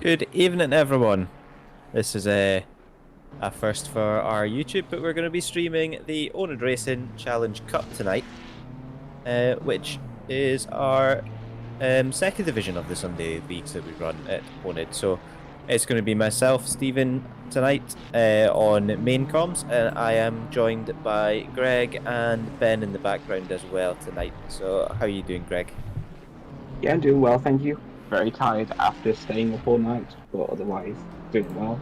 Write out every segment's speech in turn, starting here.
Good evening, everyone. This is a first for our YouTube, but we're going to be streaming the oNiD Racing Challenge Cup tonight, which is our second division of the Sunday leagues that we run at oNiD. So it's going to be myself, Stephen, tonight on main comms, and I am joined by Greg and Ben in the background as well tonight. So how are you doing, Greg? Yeah, I'm doing well, thank you. Very tired after staying up all night, but otherwise doing well.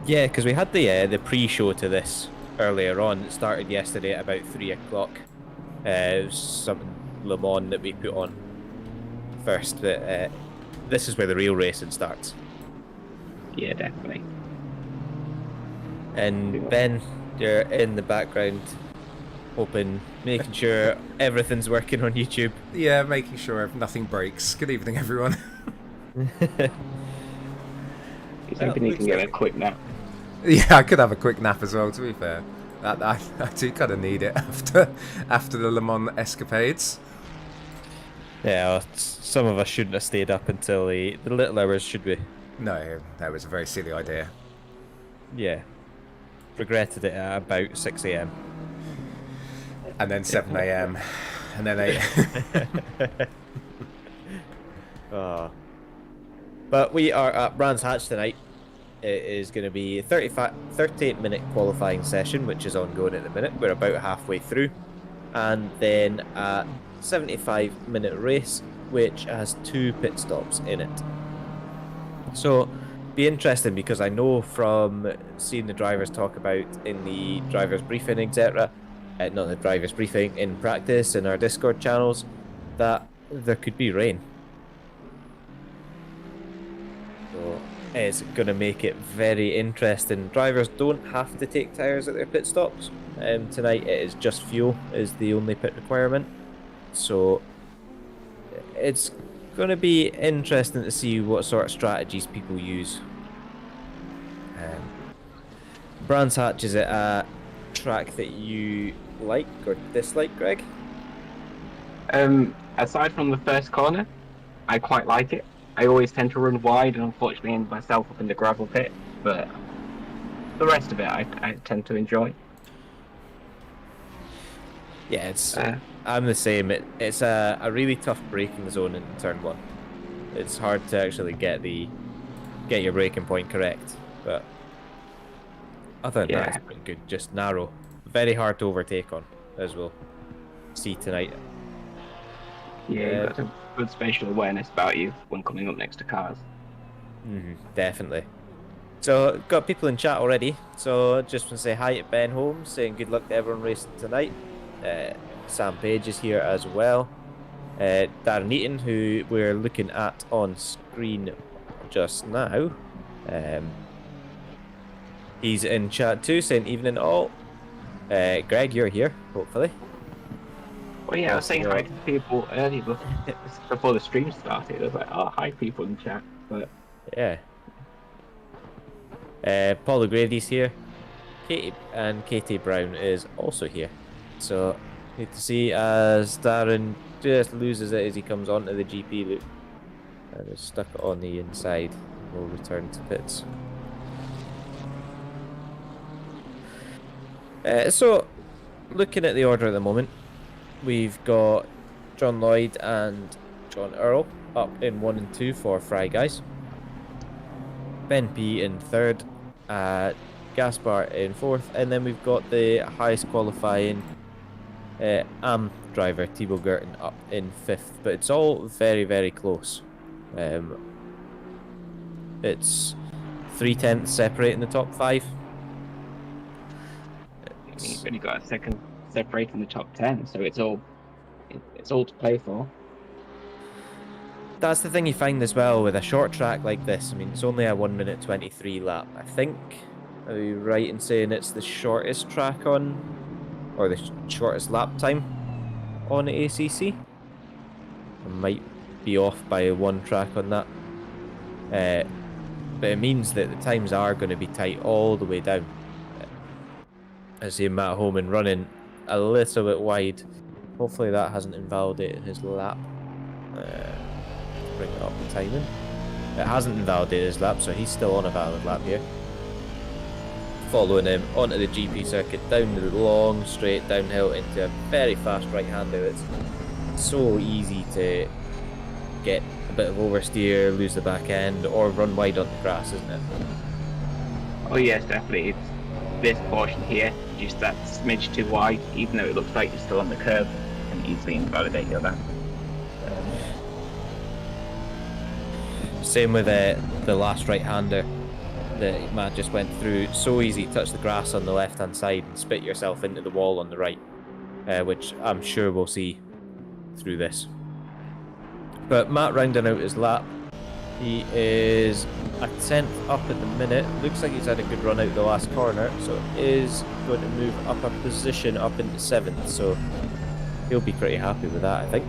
Yeah, because we had the pre-show to this earlier on. It started yesterday at about 3 o'clock. It was something Le Mans that we put on first, but this is where the real racing starts. Yeah, definitely. And Ben, you're in the background, making sure everything's working on YouTube. Yeah, making sure nothing breaks. Good evening, everyone. He's hoping he can get a quick nap. Yeah, I could have a quick nap as well, to be fair. I do kind of need it after the Le Mans escapades. Yeah, well, some of us shouldn't have stayed up until the little hours, should we? No, that was a very silly idea. Yeah. Regretted it at about 6 AM. And then 7 AM. And then 8. Oh. But we are at Brands Hatch tonight. It is going to be a 38-minute qualifying session, which is ongoing at the minute. We're about halfway through. And then a 75-minute race, which has 2 pit stops in it. So, be interesting because I know from seeing the drivers talk about in the drivers briefing, etc., not the drivers briefing, in practice in our Discord channels, that there could be rain. So it's going to make it very interesting. Drivers don't have to take tyres at their pit stops. Tonight it is just fuel is the only pit requirement. So it's going to be interesting to see what sort of strategies people use. Brands Hatch, is it a track that you like or dislike, Greg? Aside from the first corner, I quite like it. I always tend to run wide and unfortunately end myself up in the gravel pit, but the rest of it I tend to enjoy. Yeah, I'm the same. It's a really tough braking zone in turn 1. It's hard to actually get your braking point correct, but other than that, it's pretty good. Just narrow, very hard to overtake on, as we'll see tonight. Yeah, you've got a good spatial awareness about you when coming up next to cars. Definitely. So, got people in chat already. So, just want to say hi to Ben Holmes, saying good luck to everyone racing tonight. Sam Page is here as well. Darren Eaton, who we're looking at on screen just now. He's in chat too, saying evening all. Greg, you're here, hopefully. Well, yeah, I was saying hi to people earlier before the stream started. I was like, oh, hi people in chat. But yeah. Paul O'Grady's here. Katie Brown is also here. So, need to see as Darren just loses it as he comes onto the GP loop. And is stuck on the inside. We'll return to pits. So, looking at the order at the moment, we've got John Lloyd and John Earl up in 1 and 2 for Fry Guys. Ben P in 3rd, Gaspar in 4th, and then we've got the highest qualifying AM driver, Thibaut Gerten, up in 5th. But it's all very, very close. It's 3/10 separating the top 5. you've only got a second separating the top 10, so it's all to play for. That's the thing you find as well with a short track like this. I mean, it's only a 1 minute 23 lap. I think, are you right in saying it's the shortest track on, or the shortest lap time on ACC? I might be off by 1 track on that. But it means that the times are going to be tight all the way down. I see Matt Holman running a little bit wide. Hopefully that hasn't invalidated his lap. Bring up the timing. It hasn't invalidated his lap, so he's still on a valid lap here. Following him onto the GP circuit, down the long straight downhill into a very fast right-hander. It's so easy to get a bit of oversteer, lose the back end, or run wide on the grass, isn't it? Oh yes, definitely. It's this portion here, just that smidge too wide, even though it looks like you're still on the curb, and easily invalidate your lap. Same with the last right-hander that Matt just went through. So easy, touch the grass on the left-hand side and spit yourself into the wall on the right, which I'm sure we'll see through this. But Matt rounding out his lap. He is a 10th up at the minute. Looks like he's had a good run out the last corner, so is going to move up a position up into 7th, so he'll be pretty happy with that, I think.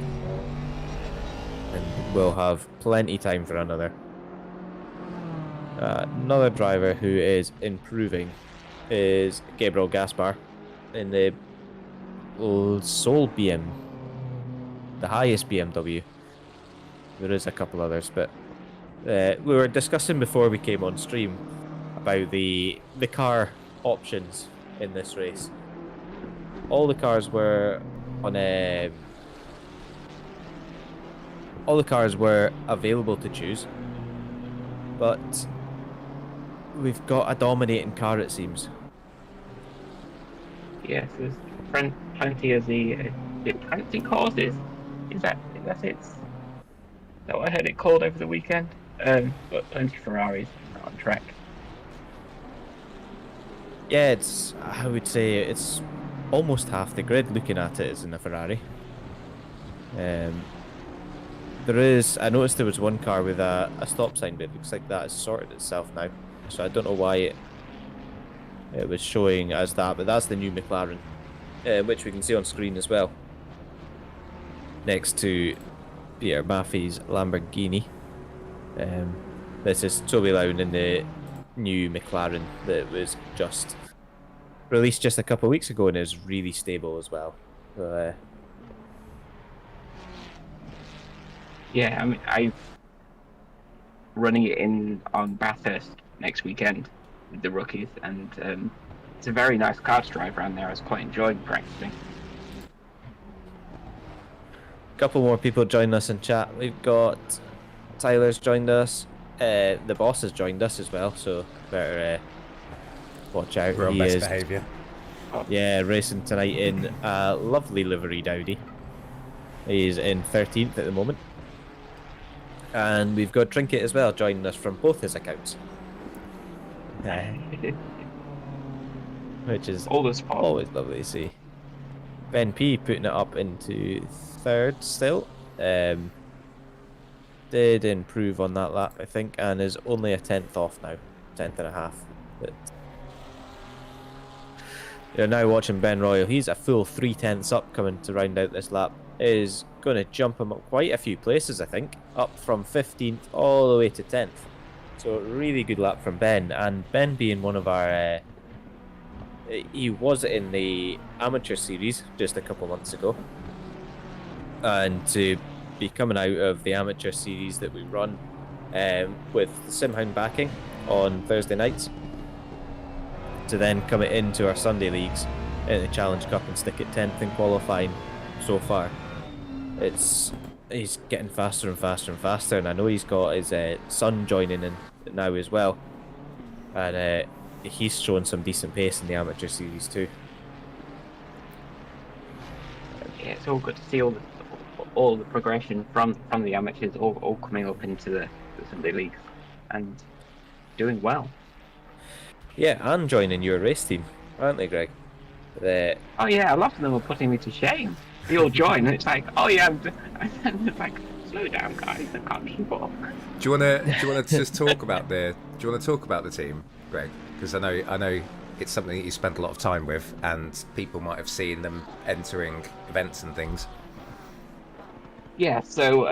And we'll have plenty time for another. Another driver who is improving is Gabriel Gaspar in the Soul BM, the highest BMW. There is a couple others, but we were discussing before we came on stream about the car options in this race. All the cars were on a. All the cars were available to choose, but we've got a dominating car, it seems. Yes, there's plenty of the penalty causes. Is that it? Is that what I heard it called over the weekend? But plenty of Ferraris on track. Yeah, I would say it's almost half the grid looking at it is in a Ferrari. I noticed there was one car with a stop sign, but it looks like that has sorted itself now. So I don't know why it was showing as that, but that's the new McLaren, which we can see on screen as well. Next to Peter Maffei's Lamborghini. This is Toby Lown in the new McLaren that was just released just a couple of weeks ago and is really stable as well. So, yeah, I mean, I'm running it on Bathurst next weekend with the rookies, and it's a very nice car to drive around there. I was quite enjoying practicing. a couple more people joined us in chat. We've got Tyler's joined us. The boss has joined us as well, so better watch out. We're on best behaviour. Yeah, racing tonight in a lovely livery Audi. He's in 13th at the moment. And we've got Trinket as well joining us from both his accounts. Which is always lovely to see. Ben P putting it up into 3rd still. Did improve on that lap, I think, and is only a 10th off now. 10th and a half. But you're now watching Ben Royal. He's a full 3/10ths up coming to round out this lap. Is going to jump him up quite a few places, I think. Up from 15th all the way to 10th. So really good lap from Ben. And Ben being one of our... he was in the amateur series just a couple months ago. And to be coming out of the amateur series that we run with Simhound backing on Thursday nights, to then come into our Sunday leagues in the Challenge Cup and stick at 10th in qualifying so far. He's getting faster and faster and faster, and I know he's got his son joining in now as well, and he's showing some decent pace in the amateur series too. Yeah, it's all good to see all the progression from the amateurs all coming up into the Sunday leagues and doing well. Yeah, and joining your race team, aren't they, Greg? Oh yeah, a lot of them are putting me to shame. They all join, and it's like, oh yeah, it's like, slow down, guys, I can't keep up. Do you wanna just talk about the team, Greg? Because I know it's something that you spent a lot of time with, and people might have seen them entering events and things. Yeah, so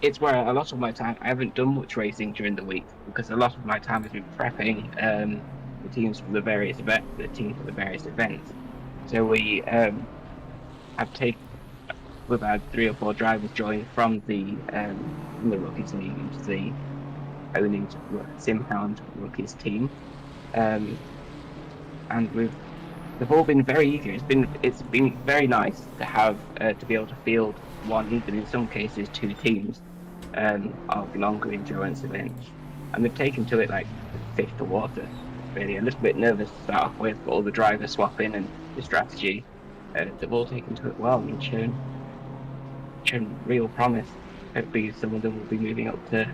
it's where a lot of my time, I haven't done much racing during the week because a lot of my time has been prepping the teams for the various events. So we've had 3 or 4 drivers join from the rookies league into the oNiD SimHound Rookies team, and they've all been very eager. It's been very nice to have to be able to field one, even in some cases two teams of longer endurance events, and they've taken to it like fish to water. Really, a little bit nervous to start off with, but all the driver swapping and the strategy, they've all taken to it well and shown real promise. Hopefully, some of them will be moving up to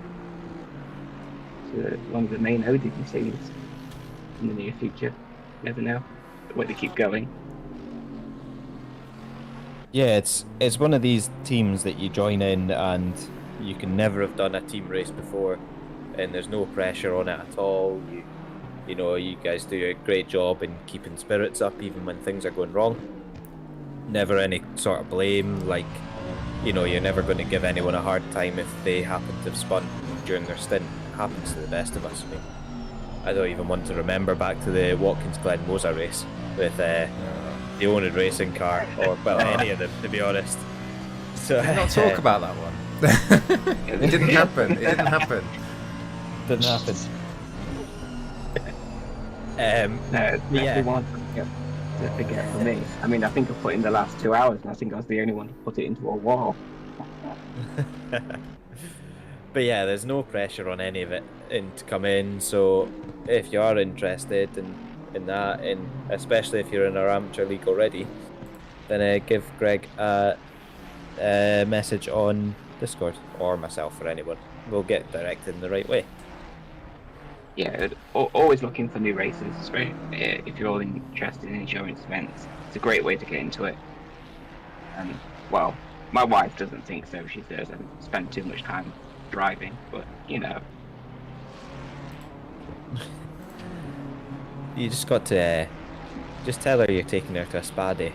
one of the main oNiD scenes in the near future. Never know where they keep going. Yeah, it's one of these teams that you join in and you can never have done a team race before, and there's no pressure on it at all. You know, you guys do a great job in keeping spirits up even when things are going wrong. Never any sort of blame, like, you know, you're never going to give anyone a hard time if they happen to have spun during their stint. It happens to the best of us. I mean, I don't even want to remember back to the Watkins Glen Moser race with the oNiD racing car, or well, any of them, to be honest. So Let's not talk about that one. It didn't happen. It didn't happen. Didn't happen. Yeah. One to forget for me. I mean, I think I put in the last 2 hours, and I think I was the only one to put it into a wall. But yeah, there's no pressure on any of it to come in. So if you are interested in that, and especially if you're in our amateur league already, then give Greg a message on Discord, or myself, or anyone. We'll get directed in the right way. Yeah, always looking for new races. If you're all interested in endurance events, it's a great way to get into it. And well, my wife doesn't think so. She says I spend too much time driving, but you know. You just got to just tell her you're taking her to a spa day.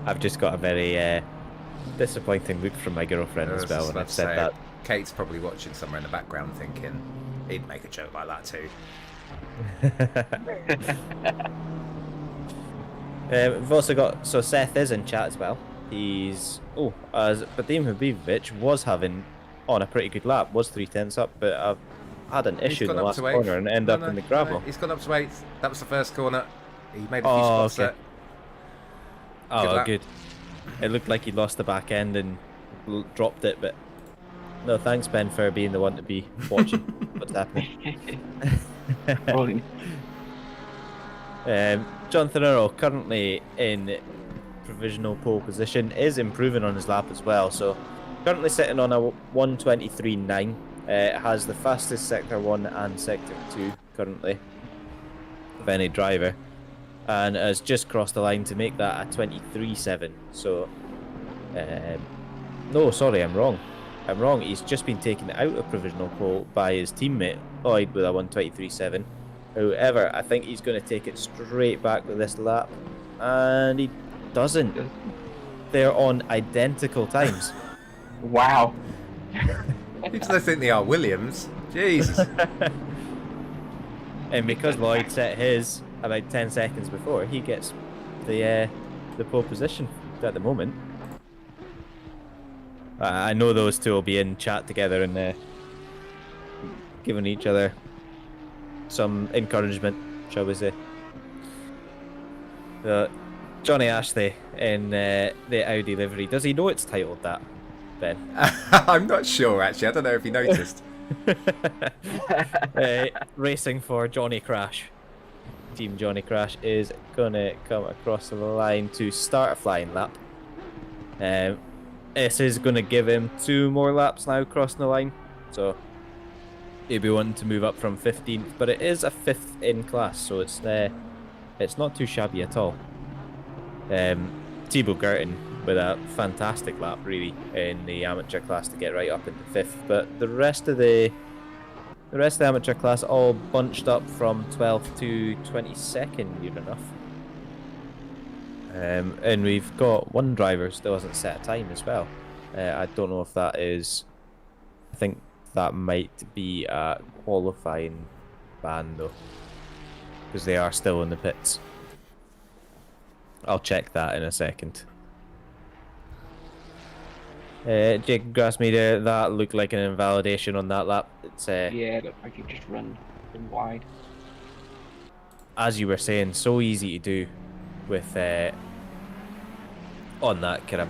I've just got a very disappointing look from my girlfriend as well when I've said that. Kate's probably watching somewhere in the background thinking, he'd make a joke like that too. We've also got, so Seth is in chat as well. He's, as Vadim Habibovic was having on a pretty good lap, was 3/10 up, but I've had an issue in the last corner and end up in the gravel. He's gone up to 8th. That was the first corner. He made a few spots there. Oh, good. It looked like he lost the back end and dropped it, but no, thanks Ben for being the one to be watching what's happening. Jonathan Earl, currently in provisional pole position, is improving on his lap as well, so currently sitting on a 1:23.9. Has the fastest Sector 1 and Sector 2 currently of any driver, and has just crossed the line to make that a 23.7. So no, sorry, I'm wrong. He's just been taken out of provisional pole by his teammate Lloyd with a 1:23.7. However, I think he's going to take it straight back with this lap, and he doesn't. They're on identical times. Wow. Who do they think they are, Williams? Jesus. And because Lloyd set his about 10 seconds before, he gets the pole position at the moment. I know those two will be in chat together and giving each other some encouragement, shall we say. Johnny Ashley in the Audi livery. Does he know it's titled that, Ben? I'm not sure, actually. I don't know if he noticed. Racing for Johnny Crash. Team Johnny Crash is going to come across the line to start a flying lap. This is going to give him 2 more laps now crossing the line. So he'll be wanting to move up from 15th, but it is a 5th in class, so it's not too shabby at all. Thibaut Gertin with a fantastic lap really in the amateur class to get right up into 5th, but the rest of the amateur class all bunched up from 12th to 22nd, near enough. And we've got one driver still hasn't set a time as well. I don't know if that is, I think that might be a qualifying ban though, because they are still in the pits. I'll check that in a second. Jacob Grassmeter, that looked like an invalidation on that lap. It's Yeah, it looked like he just run wide. as you were saying, so easy to do with on that kind of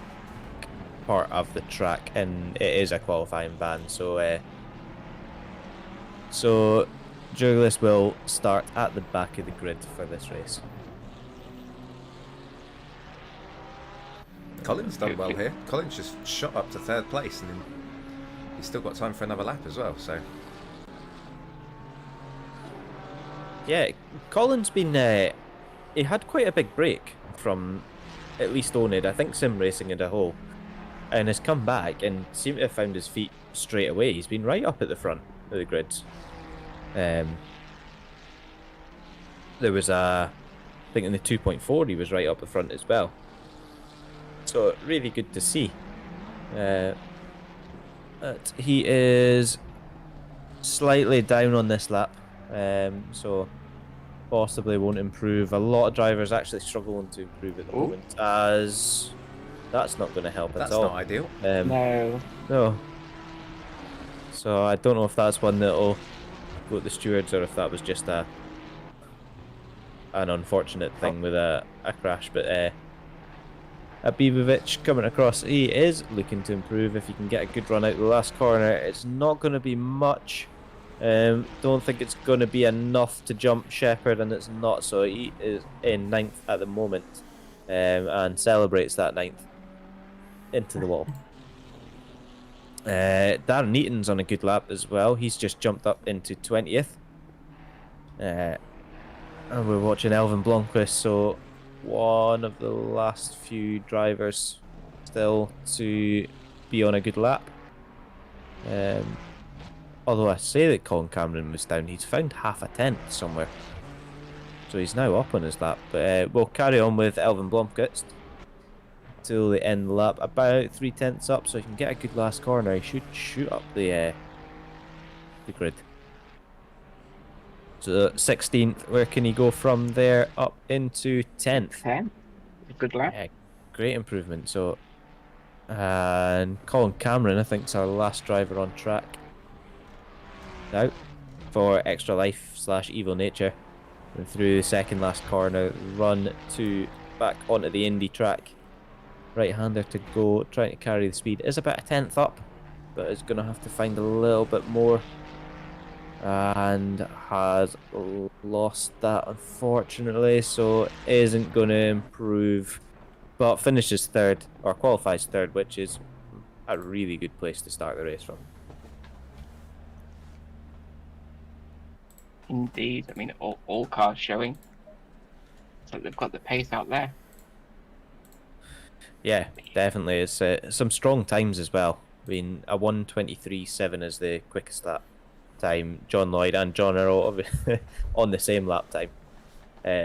part of the track, and it is a qualifying ban. So Douglas will start at the back of the grid for this race. Colin's done well here. Colin's just shot up to 3rd place, and he's still got time for another lap as well. So Yeah, Colin's been he had quite a big break from at least oNiD, I think SimRacing as a whole, and has come back and seemed to have found his feet straight away. He's been right up at the front of the grids. There was I think in the 2.4 he was right up the front as well. So really good to see. But he is slightly down on this lap, so possibly won't improve. A lot of drivers actually struggling to improve at the moment, as that's not going to help that's at all. not ideal. No. So I don't know if that's one that'll go to the stewards or if that was just an unfortunate thing with a crash. But Abibovic coming across, he is looking to improve. If he can get a good run out the last corner, it's not going to be much. Don't think it's going to be enough to jump Shepherd, and it's not, so he is in 9th at the moment, and celebrates that 9th into the wall. Darren Eaton's on a good lap as well. He's just jumped up into 20th. And we're watching Elvin Blomqvist, so one of the last few drivers still to be on a good lap. Although I say that Colin Cameron was down, he's found half a tenth somewhere. So he's now up on his lap. But we'll carry on with Elvin Blomqvist till the end of the lap, about 3/10 up, so he can get a good last corner. He should shoot up the grid. So 16th, where can he go from there up into 10th? 10? Good lap. Yeah, great improvement. So, and Colin Cameron, I think, is our last driver on track now for Extra Life / Evil Nature. And through the second last corner, run to back onto the Indy track. Right-hander to go, trying to carry the speed. Is about a 10th up, but is going to have to find a little bit more. And has lost that, unfortunately, so isn't going to improve, but finishes 3rd, or qualifies 3rd, which is a really good place to start the race from. Indeed. I mean, all cars showing. So they've got the pace out there. Yeah, definitely. It's some strong times as well. I mean, a 1:23.7 is the quickest lap time. John Lloyd and John Earl on the same lap time.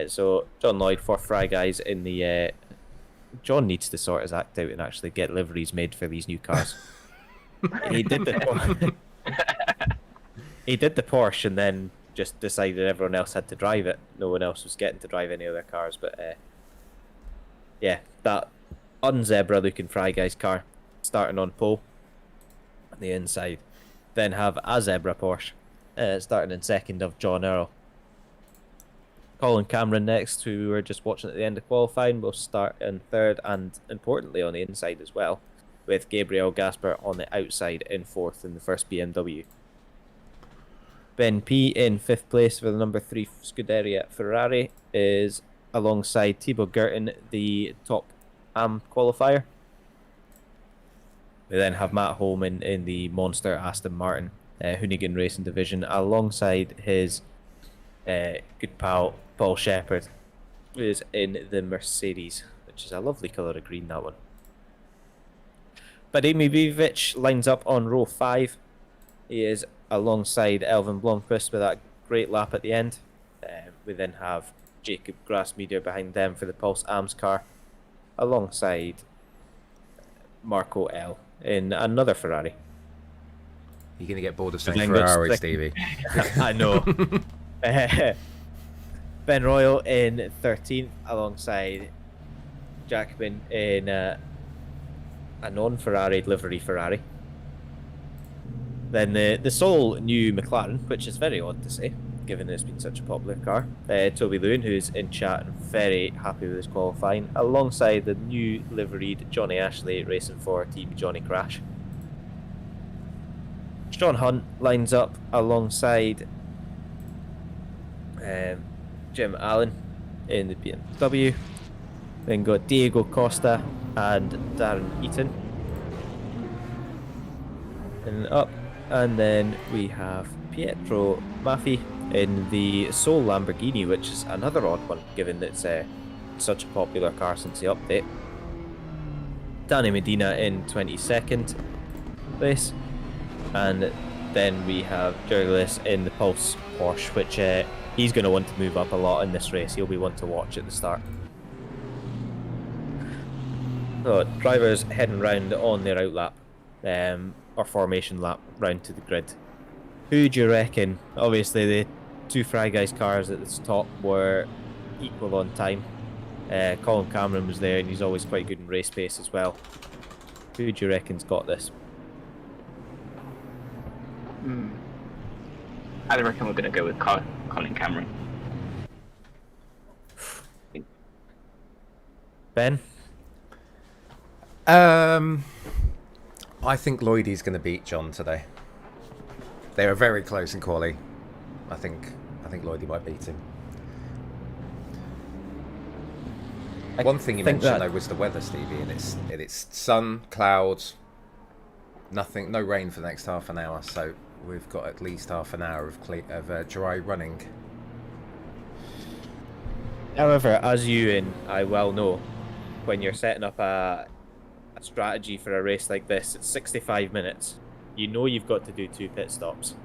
So John Lloyd, 4th Fry guys in the... John needs to sort his act out and actually get liveries made for these new cars. He did the he did the Porsche and then just decided everyone else had to drive it. No one else was getting to drive any other cars. But yeah, that unzebra looking Fry guys car starting on pole on the inside. Then have a zebra Porsche starting in 2nd of John Earl. Colin Cameron next, who we were just watching at the end of qualifying, will start in 3rd, and importantly on the inside as well, with Gabriel Gasper on the outside in 4th in the first BMW. Ben P in 5th place for the number 3 Scuderia Ferrari is alongside Thibaut Gerten, the top AM qualifier. We then have Matt Holman in the monster Aston Martin Hoonigan Racing Division alongside his good pal Paul Shepherd, who is in the Mercedes, which is a lovely colour of green, that one. But Amy Bivovic lines up on row 5. He is alongside Elvin Blomqvist with that great lap at the end. We then have Jacob Grassmeter behind them for the Pulse AMS car, alongside Marco L in another Ferrari. You're going to get bored of saying Ferrari, Stevie. I know. Ben Royal in 13th alongside Jackman in a non-Ferrari livery Ferrari. Then the sole new McLaren, which is very odd to say, given that it's been such a popular car. Toby Lewin, who's in chat and very happy with his qualifying, alongside the new liveried Johnny Ashley racing for Team Johnny Crash. Sean Hunt lines up alongside Jim Allen in the BMW. Then got Diego Costa and Darren Eaton. And up. And then we have Pietro Maffei in the Soul Lamborghini, which is another odd one, given that it's such a popular car since the update. Danny Medina in 22nd place. And then we have Jurgelis in the Pulse Porsche, which he's going to want to move up a lot in this race. He'll be one to watch at the start. So, drivers heading round on their outlap, or formation lap, round to the grid. Who do you reckon? Obviously, the two Fry Guys cars at the top were equal on time. Colin Cameron was there, and he's always quite good in race pace as well. Who do you reckon's got this? I reckon we're going to go with Colin Cameron. Ben? I think Lloydie's going to beat John today. They were very close in quali. I think Lloydie might beat him. One thing you mentioned though was the weather, Stevie, and it's sun, clouds, nothing, no rain for the next half an hour. So we've got at least half an hour of dry running. However, as you and I well know, when you're setting up a strategy for a race like this, it's 65 minutes. You know you've got to do 2 pit stops.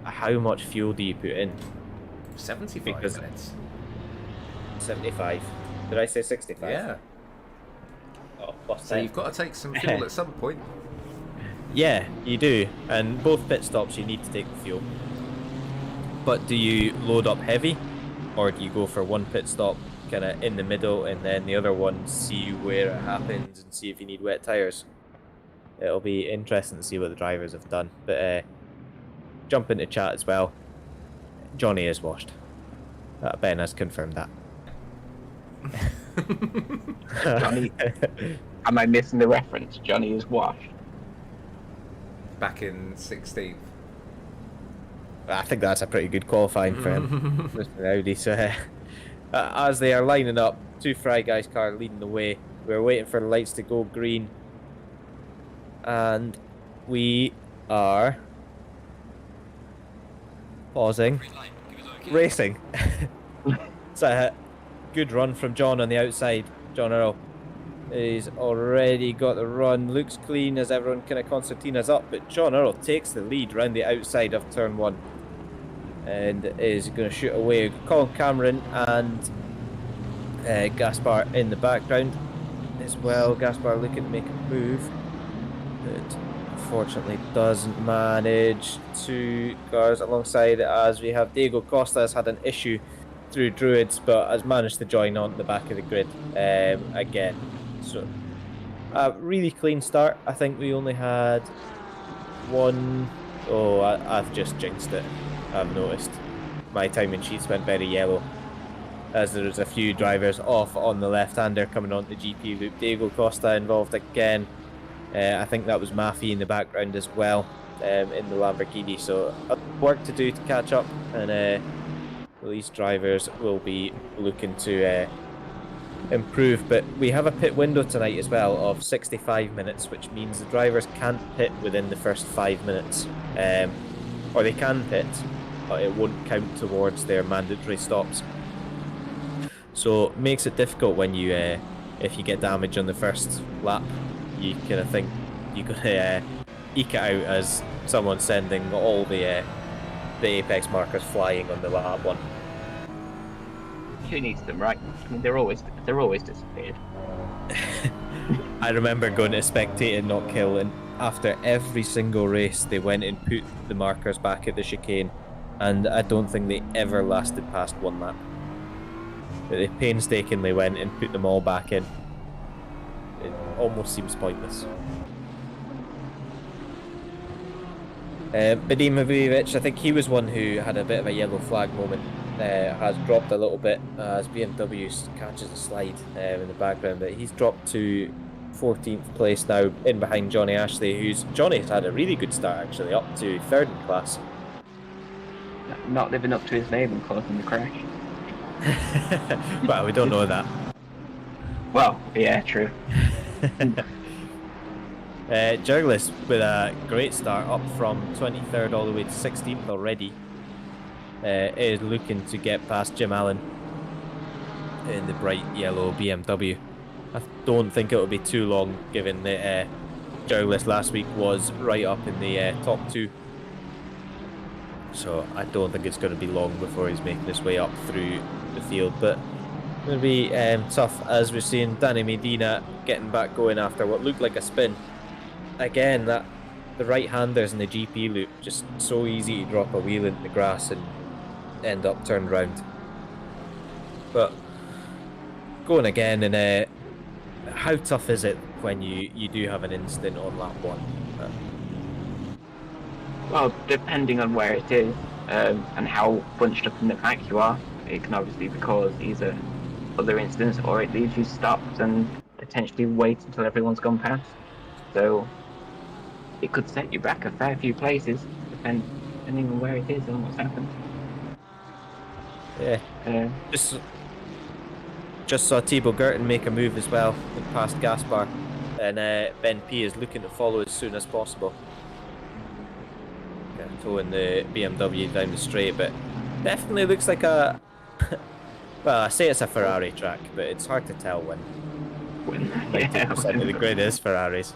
How much fuel do you put in? 75 minutes. 75. Did I say 65? Yeah. Oh, plus so 10. You've got to take some fuel at some point. Yeah, you do. And both pit stops you need to take the fuel. But do you load up heavy? Or do you go for one pit stop kind of in the middle and then the other one see where it happens and see if you need wet tyres? It'll be interesting to see what the drivers have done. But jump into chat as well. Johnny is washed. Ben has confirmed that. Johnny, am I missing the reference? Johnny is washed. Back in 16th. I think that's a pretty good qualifying for him. Mr. Audi. So as they are lining up, 2 Fry Guys car leading the way. We're waiting for the lights to go green. And we are pausing. Racing. It's a good run from John on the outside. John Earl. He's already got the run. Looks clean as everyone kind of concertina's up. But John Earl takes the lead round the outside of turn 1. And is going to shoot away. Colin Cameron and Gaspar in the background as well. Gaspar looking to make a move. But unfortunately doesn't manage. 2 cars alongside as we have Diego Costa has had an issue through Druids, but has managed to join on the back of the grid again. So a really clean start. I think we only had one. Oh, I've just jinxed it. I've noticed my timing sheets went very yellow as there's a few drivers off on the left-hander coming on the GP loop. Diego Costa involved again. I think that was Maffei in the background as well in the Lamborghini. So work to do to catch up, and these drivers will be looking to improve. But we have a pit window tonight as well of 65 minutes, which means the drivers can't pit within the first 5 minutes. Or they can pit, but it won't count towards their mandatory stops. So it makes it difficult when you, if you get damage on the first lap, you kind of think you're going to eke it out as someone sending all the apex markers flying on the lap 1. Who needs them, right? I mean, they're always disappeared. I remember going to spectate and not kill, and after every single race they went and put the markers back at the chicane, and I don't think they ever lasted past 1 lap. But they painstakingly went and put them all back in. almost seems pointless. Vadim Ivanovich, I think he was one who had a bit of a yellow flag moment. Has dropped a little bit as BMW catches a slide in the background, but he's dropped to 14th place now, in behind Johnny Ashley, Johnny's had a really good start actually, up to 3rd in class. Not living up to his name and causing the crash. Well, we don't know that. Well, yeah, true. Journalist with a great start, up from 23rd all the way to 16th already. Is looking to get past Jim Allen in the bright yellow BMW. I don't think it will be too long, given that Journalist last week was right up in the top 2. So I don't think it's going to be long before he's making his way up through the field. But it's going to be tough, as we're seeing Danny Medina getting back going after what looked like a spin. Again, the right-handers in the GP loop, just so easy to drop a wheel into the grass and end up turned round. But going again, and how tough is it when you do have an incident on lap 1? Well, depending on where it is and how bunched up in the pack you are, it can obviously cause either other incidents, or it leaves you stopped and potentially wait until everyone's gone past. So it could set you back a fair few places, depending on where it is and what's happened. Yeah. Just saw Thibaut Gerten make a move as well, past Gaspar, and Ben P is looking to follow as soon as possible. Towing the BMW down the straight, but definitely looks like a well, I say it's a Ferrari track, but it's hard to tell when 90% of the grid is Ferraris.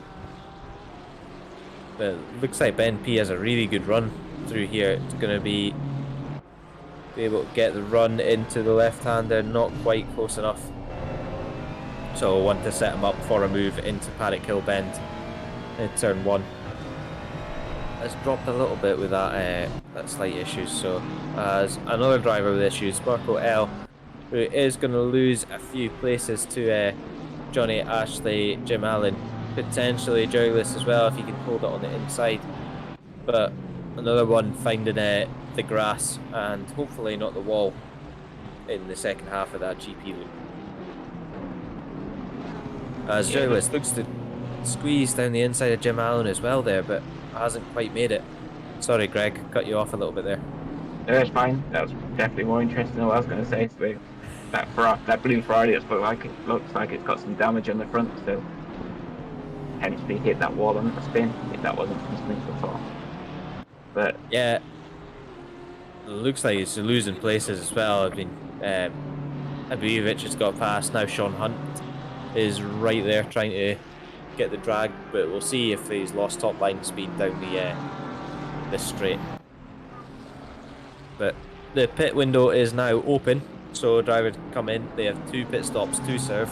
But it looks like Ben P has a really good run through here. It's going to be able to get the run into the left-hander, not quite close enough. So I want to set him up for a move into Paddock Hill Bend in turn 1. Has dropped a little bit with that slight issues. So as another driver with issues, Marco L, who is going to lose a few places to Johnny Ashley, Jim Allen, potentially Joyless as well if he can hold it on the inside. But another one finding the grass and hopefully not the wall in the second half of that GP loop. As Joyless looks to squeeze down the inside of Jim Allen as well there, but hasn't quite made it. Sorry, Greg, cut you off a little bit there. No, it's fine. That was definitely more interesting than what I was going to say. So that blue Ferrari, looks like it's got some damage on the front, so potentially hit that wall on the spin if that wasn't something before. But yeah, it looks like it's losing places as well. I mean, Ivanovich has got past now. Sean Hunt is right there trying to get the drag, but we'll see if he's lost top line speed down the straight. But the pit window is now open, so drivers can come in. They have 2 pit stops to serve.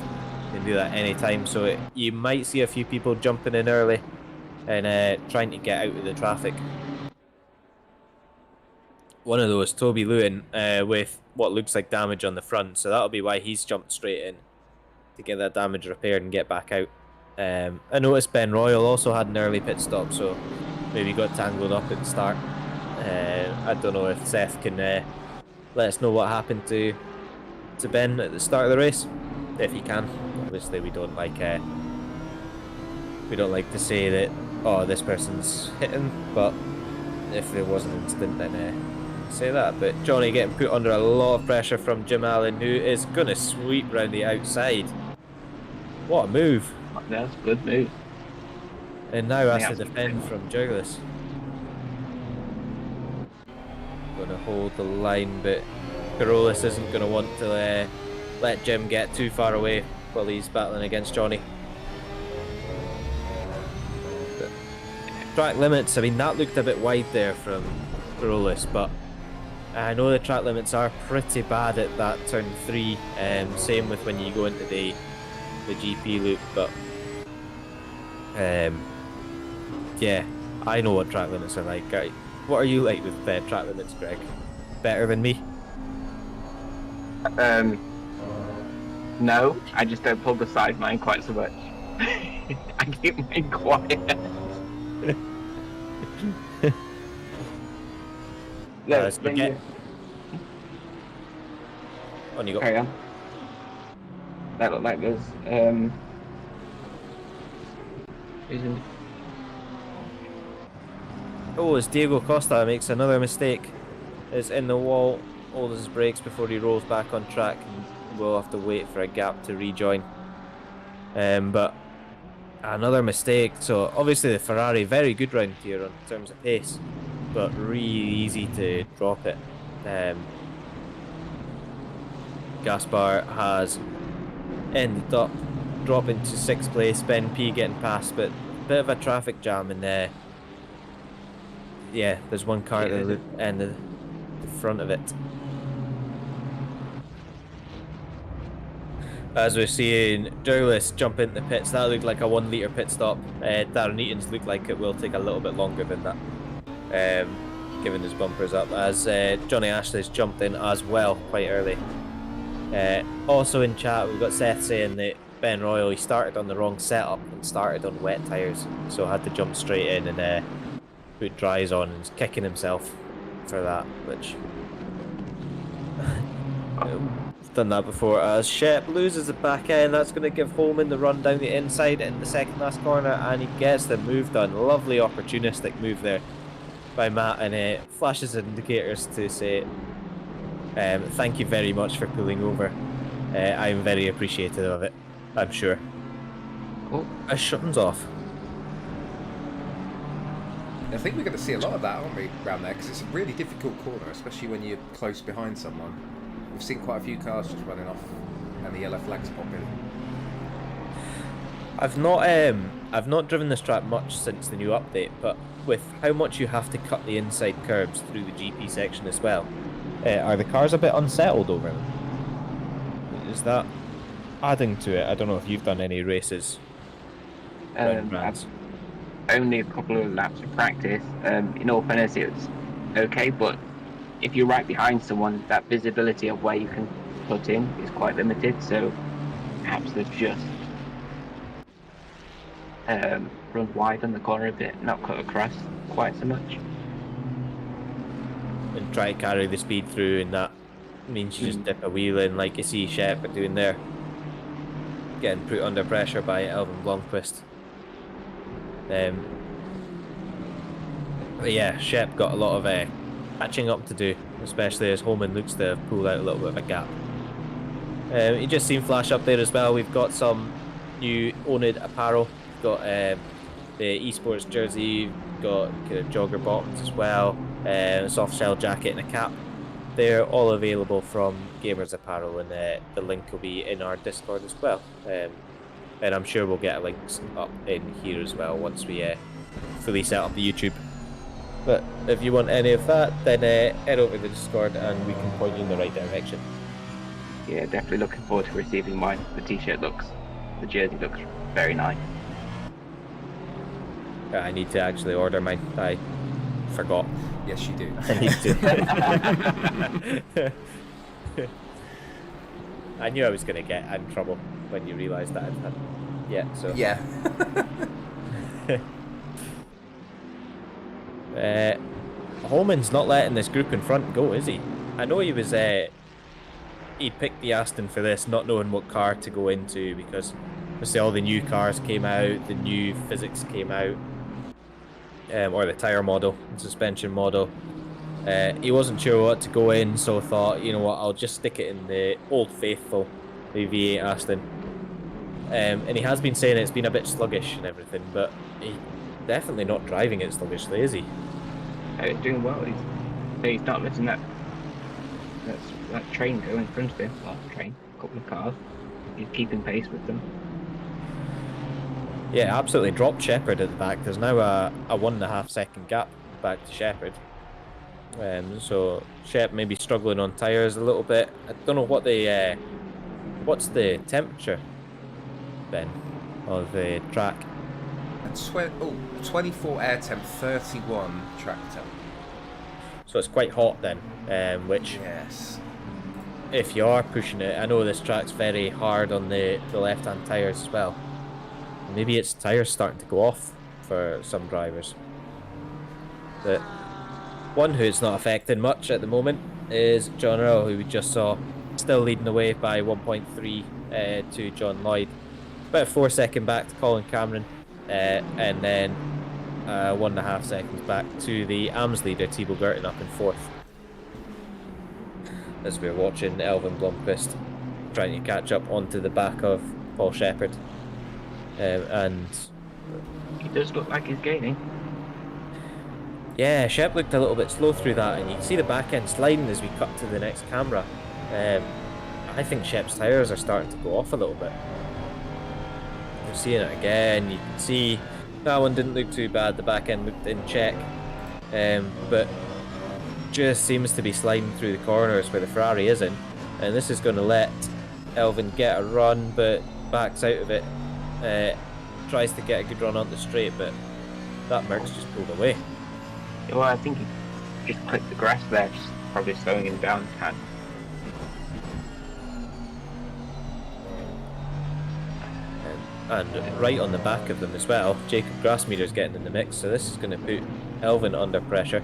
You can do that anytime, so you might see a few people jumping in early and trying to get out of the traffic. One of those, Toby Lewin, with what looks like damage on the front, so that'll be why he's jumped straight in to get that damage repaired and get back out. I noticed Ben Royal also had an early pit stop, so maybe got tangled up at the start. I don't know if Seth can let us know what happened to Ben at the start of the race, if he can. Obviously, we don't like to say that, oh, this person's hitting, but if there was an incident, then say that. But Johnny getting put under a lot of pressure from Jim Allen, who is going to sweep round the outside. What a move! That's a good move. And now has to defend from Joyless. Going to hold the line, but Carolus isn't going to want to let Jim get too far away while he's battling against Johnny. But track limits, I mean, that looked a bit wide there from Carolus, but I know the track limits are pretty bad at that turn 3. Same with when you go into the GP loop, but yeah, I know what track limits are like. What are you like with track limits, Greg? Better than me? No, I just don't publicise mine quite so much. I keep mine quiet. No, then get you on you go. carry on. That looked like there's isn't Oh, as Diego Costa makes another mistake. It's in the wall, holds his brakes before he rolls back on track, and we'll have to wait for a gap to rejoin. But another mistake. So obviously the Ferrari very good round here in terms of pace, but really easy to drop it. Gaspar has ended up dropping to 6th place. Ben P getting past, but a bit of a traffic jam in there. Yeah, there's one car at the end of the front of it. As we're seeing Douglas jump into the pits, that looked like a 1 litre pit stop. Darren Eaton's looked like it will take a little bit longer than that, given his bumpers up, as Johnny Ashley's jumped in as well quite early. Also in chat, we've got Seth saying that Ben Royal, he started on the wrong setup and started on wet tyres, so had to jump straight in and put dries on, and is kicking himself for that, which done that before. As Shep loses the back end, that's going to give Holman the run down the inside in the second last corner, and he gets the move done. Lovely opportunistic move there by Matt, and it flashes indicators to say thank you very much for pulling over. I'm very appreciative of it, I'm sure. Oh, a shutting's off. I think we're going to see a lot of that, aren't we, around there? Because it's a really difficult corner, especially when you're close behind someone. We've seen quite a few cars just running off, and the yellow flags pop in. I've not driven this track much since the new update, but with how much you have to cut the inside curbs through the GP section as well, are the cars a bit unsettled over them? Is that adding to it? I don't know if you've done any races. Only a couple of laps of practice. In all fairness, it was okay, but if you're right behind someone, that visibility of where you can put in is quite limited, so perhaps they've just run wide on the corner a bit, not cut across quite so much. And try to carry the speed through, and that means you just dip a wheel in like you see Shep doing there. Getting put under pressure by Elvin Blomqvist. But yeah, Shep got a lot of catching up to do, especially as Holman looks to have pulled out a little bit of a gap. You just seen flash up there as well. We've got some new oNiD apparel. We've got the esports jersey, we've got kind of jogger bottoms as well, soft shell jacket and a cap. They're all available from Gamers Apparel, and the link will be in our Discord as well. And I'm sure we'll get links up in here as well once we fully set up the YouTube. But if you want any of that, then head over to the Discord and we can point you in the right direction. Yeah, definitely looking forward to receiving mine. The jersey looks very nice. I need to actually order mine. I forgot. Yes, you do. I need to. I knew I was going to get in trouble when you realised that I'd had. Yeah, so. Yeah. Holman's not letting this group in front go, is he? I know he was. He picked the Aston for this, not knowing what car to go into, because obviously all the new cars came out, the new physics came out, or the tyre model, and suspension model. He wasn't sure what to go in, so thought, you know what, I'll just stick it in the old faithful, the V8 Aston. And he has been saying it's been a bit sluggish and everything, but he's definitely not driving it sluggishly, is he? He's doing well. He's not letting that train go in front of him. Well, a couple of cars. He's keeping pace with them. Yeah, absolutely dropped Shepherd at the back. There's now a 1.5 second gap back to Shepherd. So Shep may be struggling on tyres a little bit. I don't know what the what's the temperature, Ben, of the track. 24 air temp, 31 track temp. So it's quite hot then, which, yes, if you are pushing it, I know this track's very hard on the left-hand tyres as well. Maybe its tyres starting to go off for some drivers. But one who it's not affecting much at the moment is John Earl, who we just saw still leading the way by 1.3 to John Lloyd. About a 4-second back to Colin Cameron, and then 1.5 seconds back to the AMS leader, Thibaut Gurtin, up in 4th. As we're watching Elvin Blomqvist trying to catch up onto the back of Paul Shepherd. And he does look like he's gaining. Yeah, Shep looked a little bit slow through that, and you can see the back end sliding as we cut to the next camera. I think Shep's tyres are starting to go off a little bit. You're seeing it again. You can see that one didn't look too bad. The back end looked in check, but just seems to be sliding through the corners where the Ferrari isn't. And this is going to let Elvin get a run, but backs out of it. Tries to get a good run on the straight, but that Merc's just pulled away. Well, I think he just clipped the grass there, just probably slowing him down a tad. And right on the back of them as well, Jacob Grassmeter's getting in the mix, so this is going to put Elvin under pressure.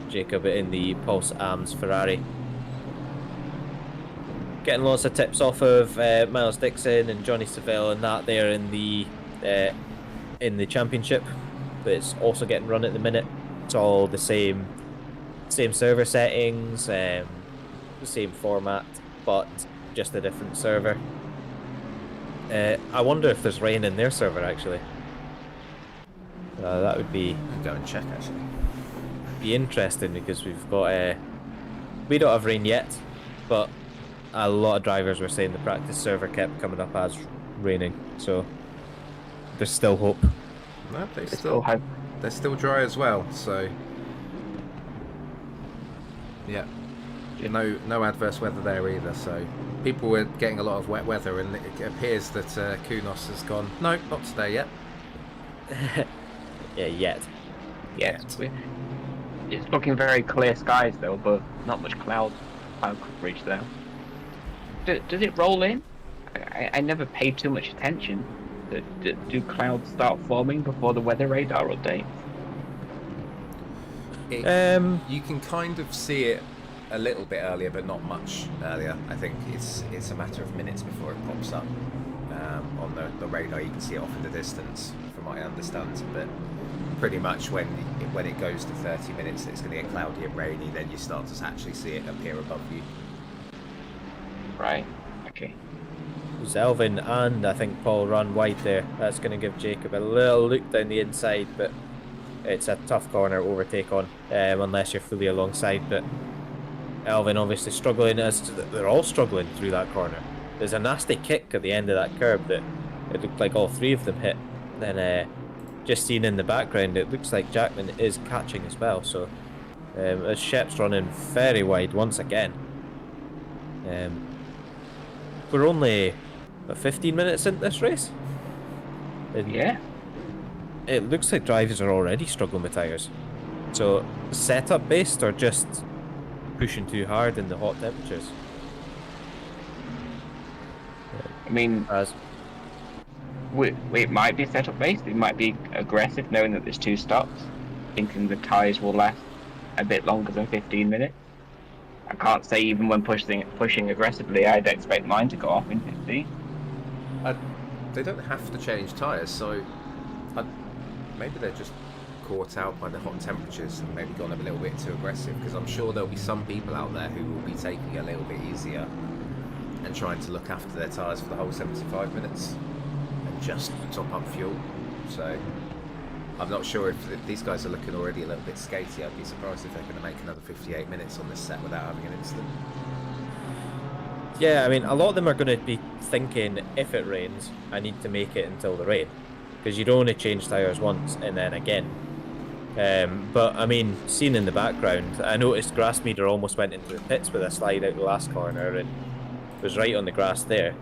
Jacob in the Pulse AMS Ferrari. Getting lots of tips off of Miles Dixon and Johnny Saville and that there in the championship, but it's also getting run at the minute. It's all the same server settings, the same format, but just a different server. I wonder if there's rain in their server actually. That would be. I'll go and check actually. Be interesting because we've got we don't have rain yet, but a lot of drivers were saying the practice server kept coming up as raining, so there's still hope. No, they're still dry as well, so yeah, no adverse weather there either. So people were getting a lot of wet weather, and it appears that Kunos has gone. No, not today yet. Yeah, yet. It's looking very clear skies though, but not much cloud coverage there. Does it roll in? I never paid too much attention. Do clouds start forming before the weather radar updates? You can kind of see it a little bit earlier, but not much earlier. I think it's a matter of minutes before it pops up on the radar. You can see it off in the distance, from what I understand. But pretty much when it goes to 30 minutes, it's going to get cloudy and rainy. Then you start to actually see it appear above you. Right. Okay. There's Elvin and I think Paul run wide there. That's going to give Jacob a little look down the inside, but it's a tough corner to overtake on unless you're fully alongside. But Elvin obviously struggling, as they're all struggling through that corner. There's a nasty kick at the end of that curb that it looked like all three of them hit. Then just seen in the background, it looks like Jackman is catching as well. So as Shep's running very wide once again. We're only 15 minutes into this race. And yeah. It looks like drivers are already struggling with tyres. So setup based or just pushing too hard in the hot temperatures? I mean, it might be setup based. It might be aggressive, knowing that there's 2 stops, thinking the tyres will last a bit longer than 15 minutes. I can't say even when pushing aggressively, I'd expect mine to go off in 15. They don't have to change tyres, so maybe they're just caught out by the hot temperatures and maybe gone a little bit too aggressive, because I'm sure there'll be some people out there who will be taking it a little bit easier and trying to look after their tyres for the whole 75 minutes and just top up fuel. So I'm not sure if these guys are looking already a little bit skatey. I'd be surprised if they're going to make another 58 minutes on this set without having an incident. Yeah, I mean, a lot of them are going to be thinking, if it rains, I need to make it until the rain, because you don't want to change tyres once and then again. But I mean, seen in the background, I noticed Grassmeter almost went into the pits with a slide out the last corner and was right on the grass there.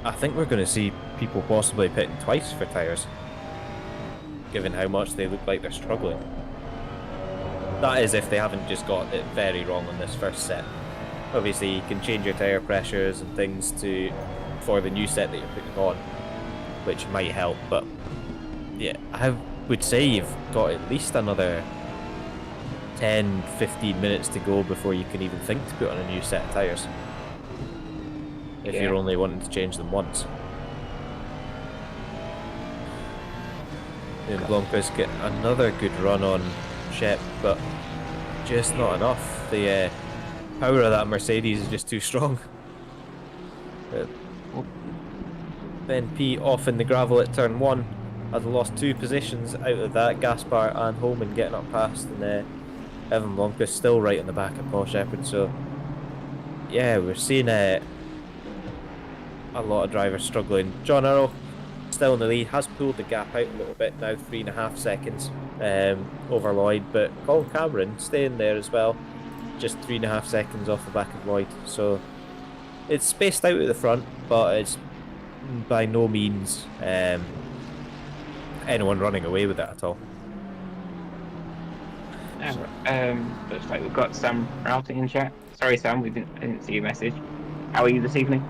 I think we're going to see people possibly pitting twice for tyres, given how much they look like they're struggling. That is if they haven't just got it very wrong on this first set. Obviously you can change your tyre pressures and things to for the new set that you're putting on, which might help. But yeah, I would say you've got at least another 10-15 minutes to go before you can even think to put on a new set of tyres, if you're only wanting to change them once. And Blomqvist get another good run on Shep, but just not enough. The power of that Mercedes is just too strong. Ben P off in the gravel at turn 1. Has lost 2 positions out of that. Gaspar and Holman getting up past, and Evan Blomqvist still right on the back of Paul Shepherd. So yeah, we're seeing a lot of drivers struggling. John Earl still in the lead, has pulled the gap out a little bit now, 3.5 seconds over Lloyd, but Colin Cameron staying there as well, just 3.5 seconds off the back of Lloyd. So it's spaced out at the front, but it's by no means anyone running away with it at all. Looks like we've got Sam routing in chat. Sorry, Sam, I didn't see your message. How are you this evening?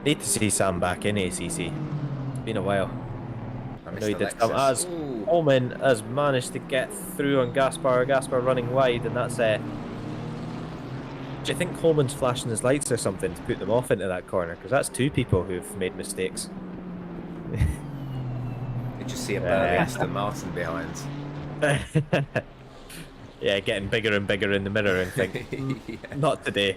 Need to see Sam back in ACC. It's been a while. I know he did Alexis. some, as Holman has managed to get through on Gaspar running wide, and that's do you think Holman's flashing his lights or something to put them off into that corner? Because that's 2 people who've made mistakes. Did you see a burly Aston Martin behind? Yeah, getting bigger and bigger in the mirror and think, not today.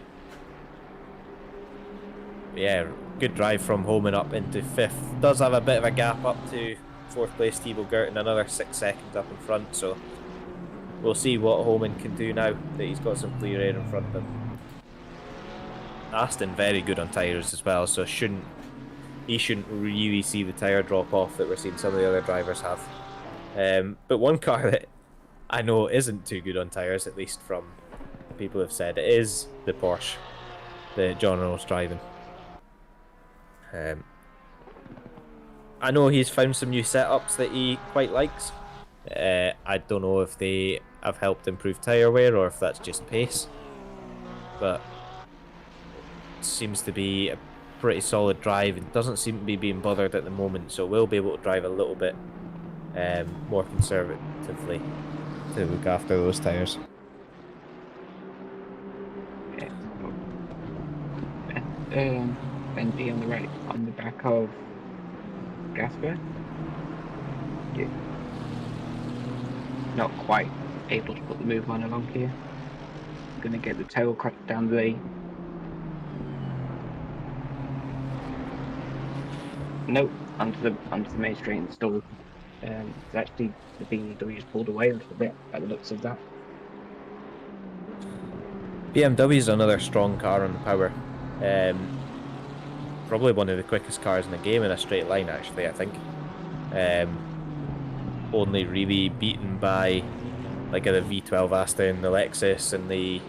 Yeah, good drive from Holman up into 5th. Does have a bit of a gap up to 4th place Thibaut Gerten, another 6 seconds up in front, so we'll see what Holman can do now that he's got some clear air in front of him. Aston very good on tyres as well, so he shouldn't really see the tyre drop off that we're seeing some of the other drivers have. But one car that I know isn't too good on tyres, at least from people have said, it is the Porsche that John Renault's driving. I know he's found some new setups that he quite likes. I don't know if they have helped improve tyre wear or if that's just pace, but it seems to be a pretty solid drive. It doesn't seem to be being bothered at the moment, so we'll be able to drive a little bit more conservatively to look after those tyres. Ben D on the right, on the back of Gaspar. Yeah. Not quite able to put the move on along here. Gonna get the tail cracked down the lane. Nope, onto the main straight and stall. It's actually the BMW's pulled away a little bit by the looks of that. BMW's another strong car on the power. Probably one of the quickest cars in the game in a straight line, actually, I think. Only really beaten by like the V12 Aston, the Lexus and the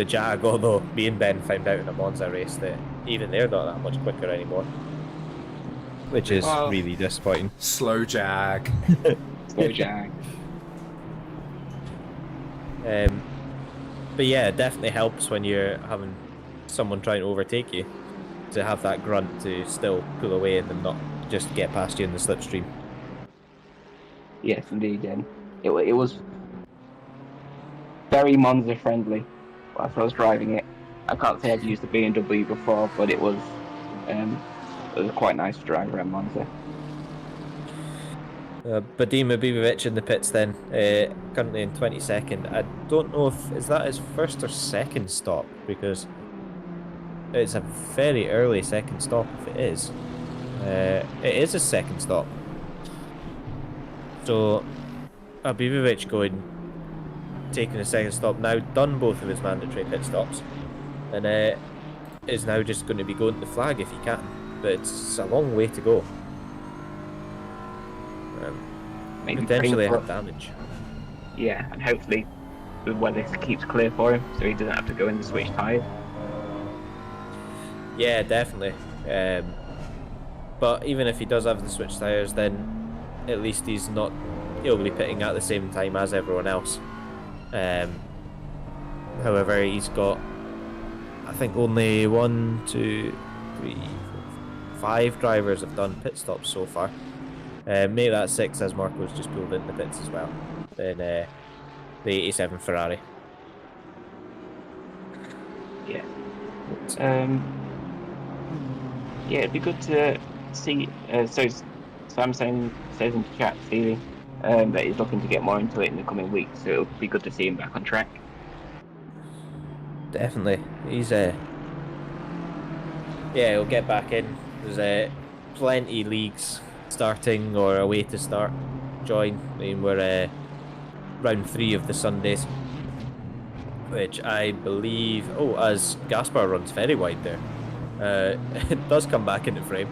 Jag, although me and Ben found out in a Monza race that even they're not that much quicker anymore, which is really disappointing. Slow Jag. Slow Jag. But yeah, it definitely helps when you're having someone trying to overtake you, to have that grunt to still pull away and them not just get past you in the slipstream. Yes, indeed. It was very Monza friendly whilst I was driving it. I can't say I've used the BMW before, but it was quite nice to drive around Monza. Badima Bibovic in the pits then, currently in 22nd. I don't know is that his first or second stop, because it's a very early second stop if it is. It is a second stop. So Bibovic taking a second stop now, done both of his mandatory pit stops, and is now just going to be going to the flag if he can, but it's a long way to go. Maybe potentially have damage. Yeah, and hopefully the weather keeps clear for him so he doesn't have to go in the switch tyres. Yeah, definitely. But even if he does have the switch tyres, then at least he'll be pitting at the same time as everyone else. However, he's got I think only 1, 2, 3, 4, 5 drivers have done pit stops so far. Make that 6 as Marco's just pulled into pits as well. Then the 87 Ferrari. Yeah. Yeah, it'd be good to see. So Sam says in the chat, Stevie, that he's looking to get more into it in the coming weeks. So it'll be good to see him back on track. Definitely, he's yeah, he'll get back in. There's plenty leagues starting or a way to start. Join. I mean, we're round 3 of the Sundays, which I believe. Oh, as Gaspar runs very wide there. It does come back into frame,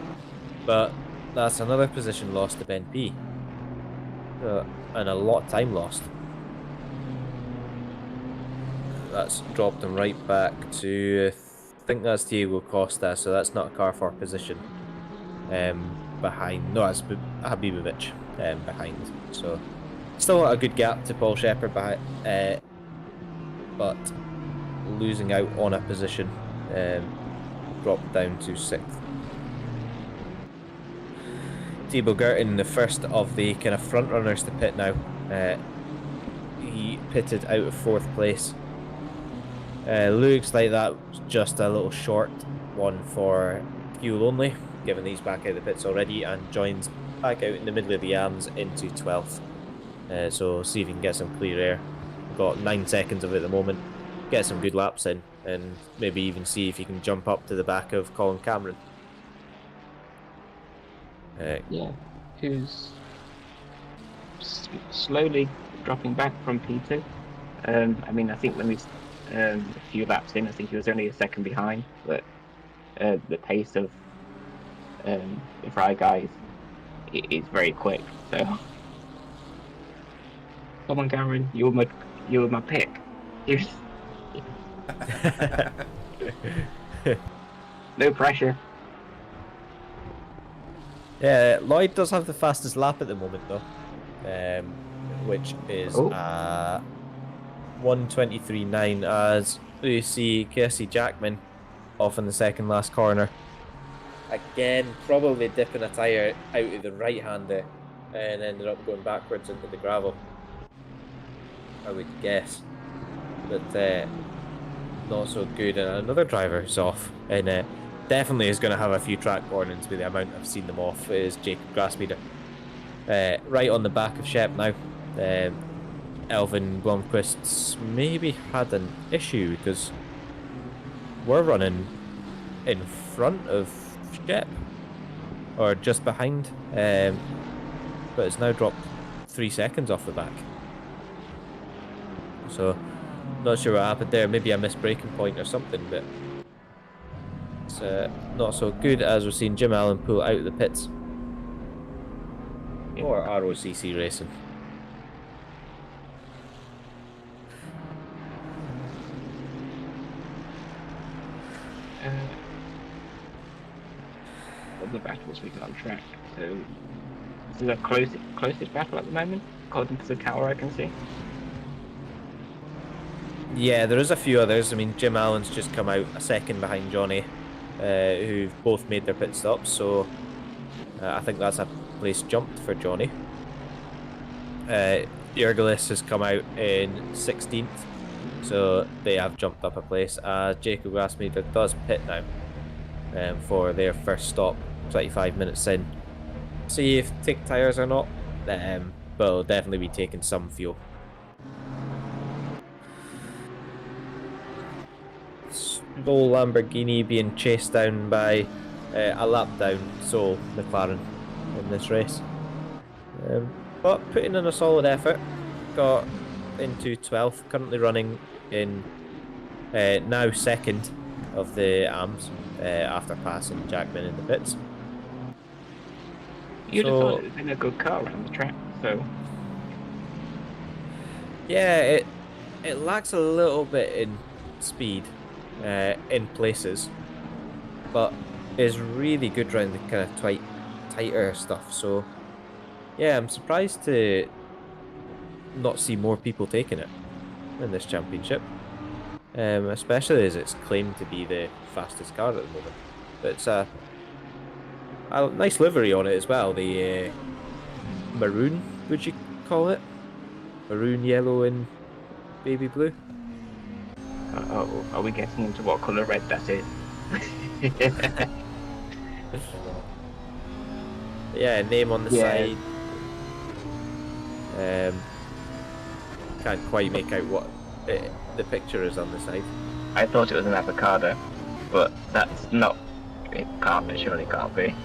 but that's another position lost to Ben P. And a lot of time lost. That's dropped him right back to, I think that's Diego Costa, so that's not a car for position. Behind, no, that's Habibovic behind. So still not a good gap to Paul Shepherd behind, but losing out on a position. Dropped down to 6th. Thibaut Gertin, the first of the kind of front runners to pit now. He pitted out of 4th place. Looks like that was just a little short one for fuel only, given he's back out of the pits already, and joins back out in the middle of the AMS into 12th. So see if he can get some clear air. Got 9 seconds of it at the moment. Get some good laps in, and maybe even see if he can jump up to the back of Colin Cameron. Yeah, who's slowly dropping back from P2. I mean, I think when he's a few laps in, I think he was only a second behind, but the pace of the Fry guys is very quick. So, come on, Cameron, you were my pick. No pressure. Yeah, Lloyd does have the fastest lap at the moment though, which is 1:23.9, as you see Casey Jackman off in the second last corner. Again, probably dipping a tyre out of the right hand there and ended up going backwards into the gravel, I would guess. But not so good. And another driver is off, and definitely is going to have a few track warnings with the amount I've seen them off, is Jacob Grassmeader. Right on the back of Shep now. Elvin Blomqvist's maybe had an issue because we're running in front of Shep, or just behind, but it's now dropped 3 seconds off the back. So not sure what happened there. Maybe a missed braking point or something, but it's not so good, as we're seeing Jim Allen pull out of the pits. Or ROCC Racing. Of the battles we got on track. So this is the closest battle at the moment, according to the tower I can see. Yeah, there is a few others. I mean, Jim Allen's just come out a second behind Johnny, who've both made their pit stops, so I think that's a place jumped for Johnny. Jurgelis has come out in 16th, so they have jumped up a place. Jacob Grassmeader does pit now for their first stop, 25 minutes in. See if take tyres or not, but it'll definitely be taking some fuel. Slow Lamborghini being chased down by a lap down Sol McLaren in this race, but putting in a solid effort. Got into 12th, currently running in now second of the AMS after passing Jackman in the pits. You'd have thought it would have been a good car around the track, so yeah, it lacks a little bit in speed in places, but is really good around the kind of tighter stuff. So yeah, I'm surprised to not see more people taking it in this championship. especially as it's claimed to be the fastest car at the moment. But it's a nice livery on it as well. The maroon, would you call it? Maroon, yellow, and baby blue. Are we getting into what colour red that is? Yeah, name on the side. Can't quite make out what the picture is on the side. I thought it was an avocado, but that's not. It can't be. Surely can't be.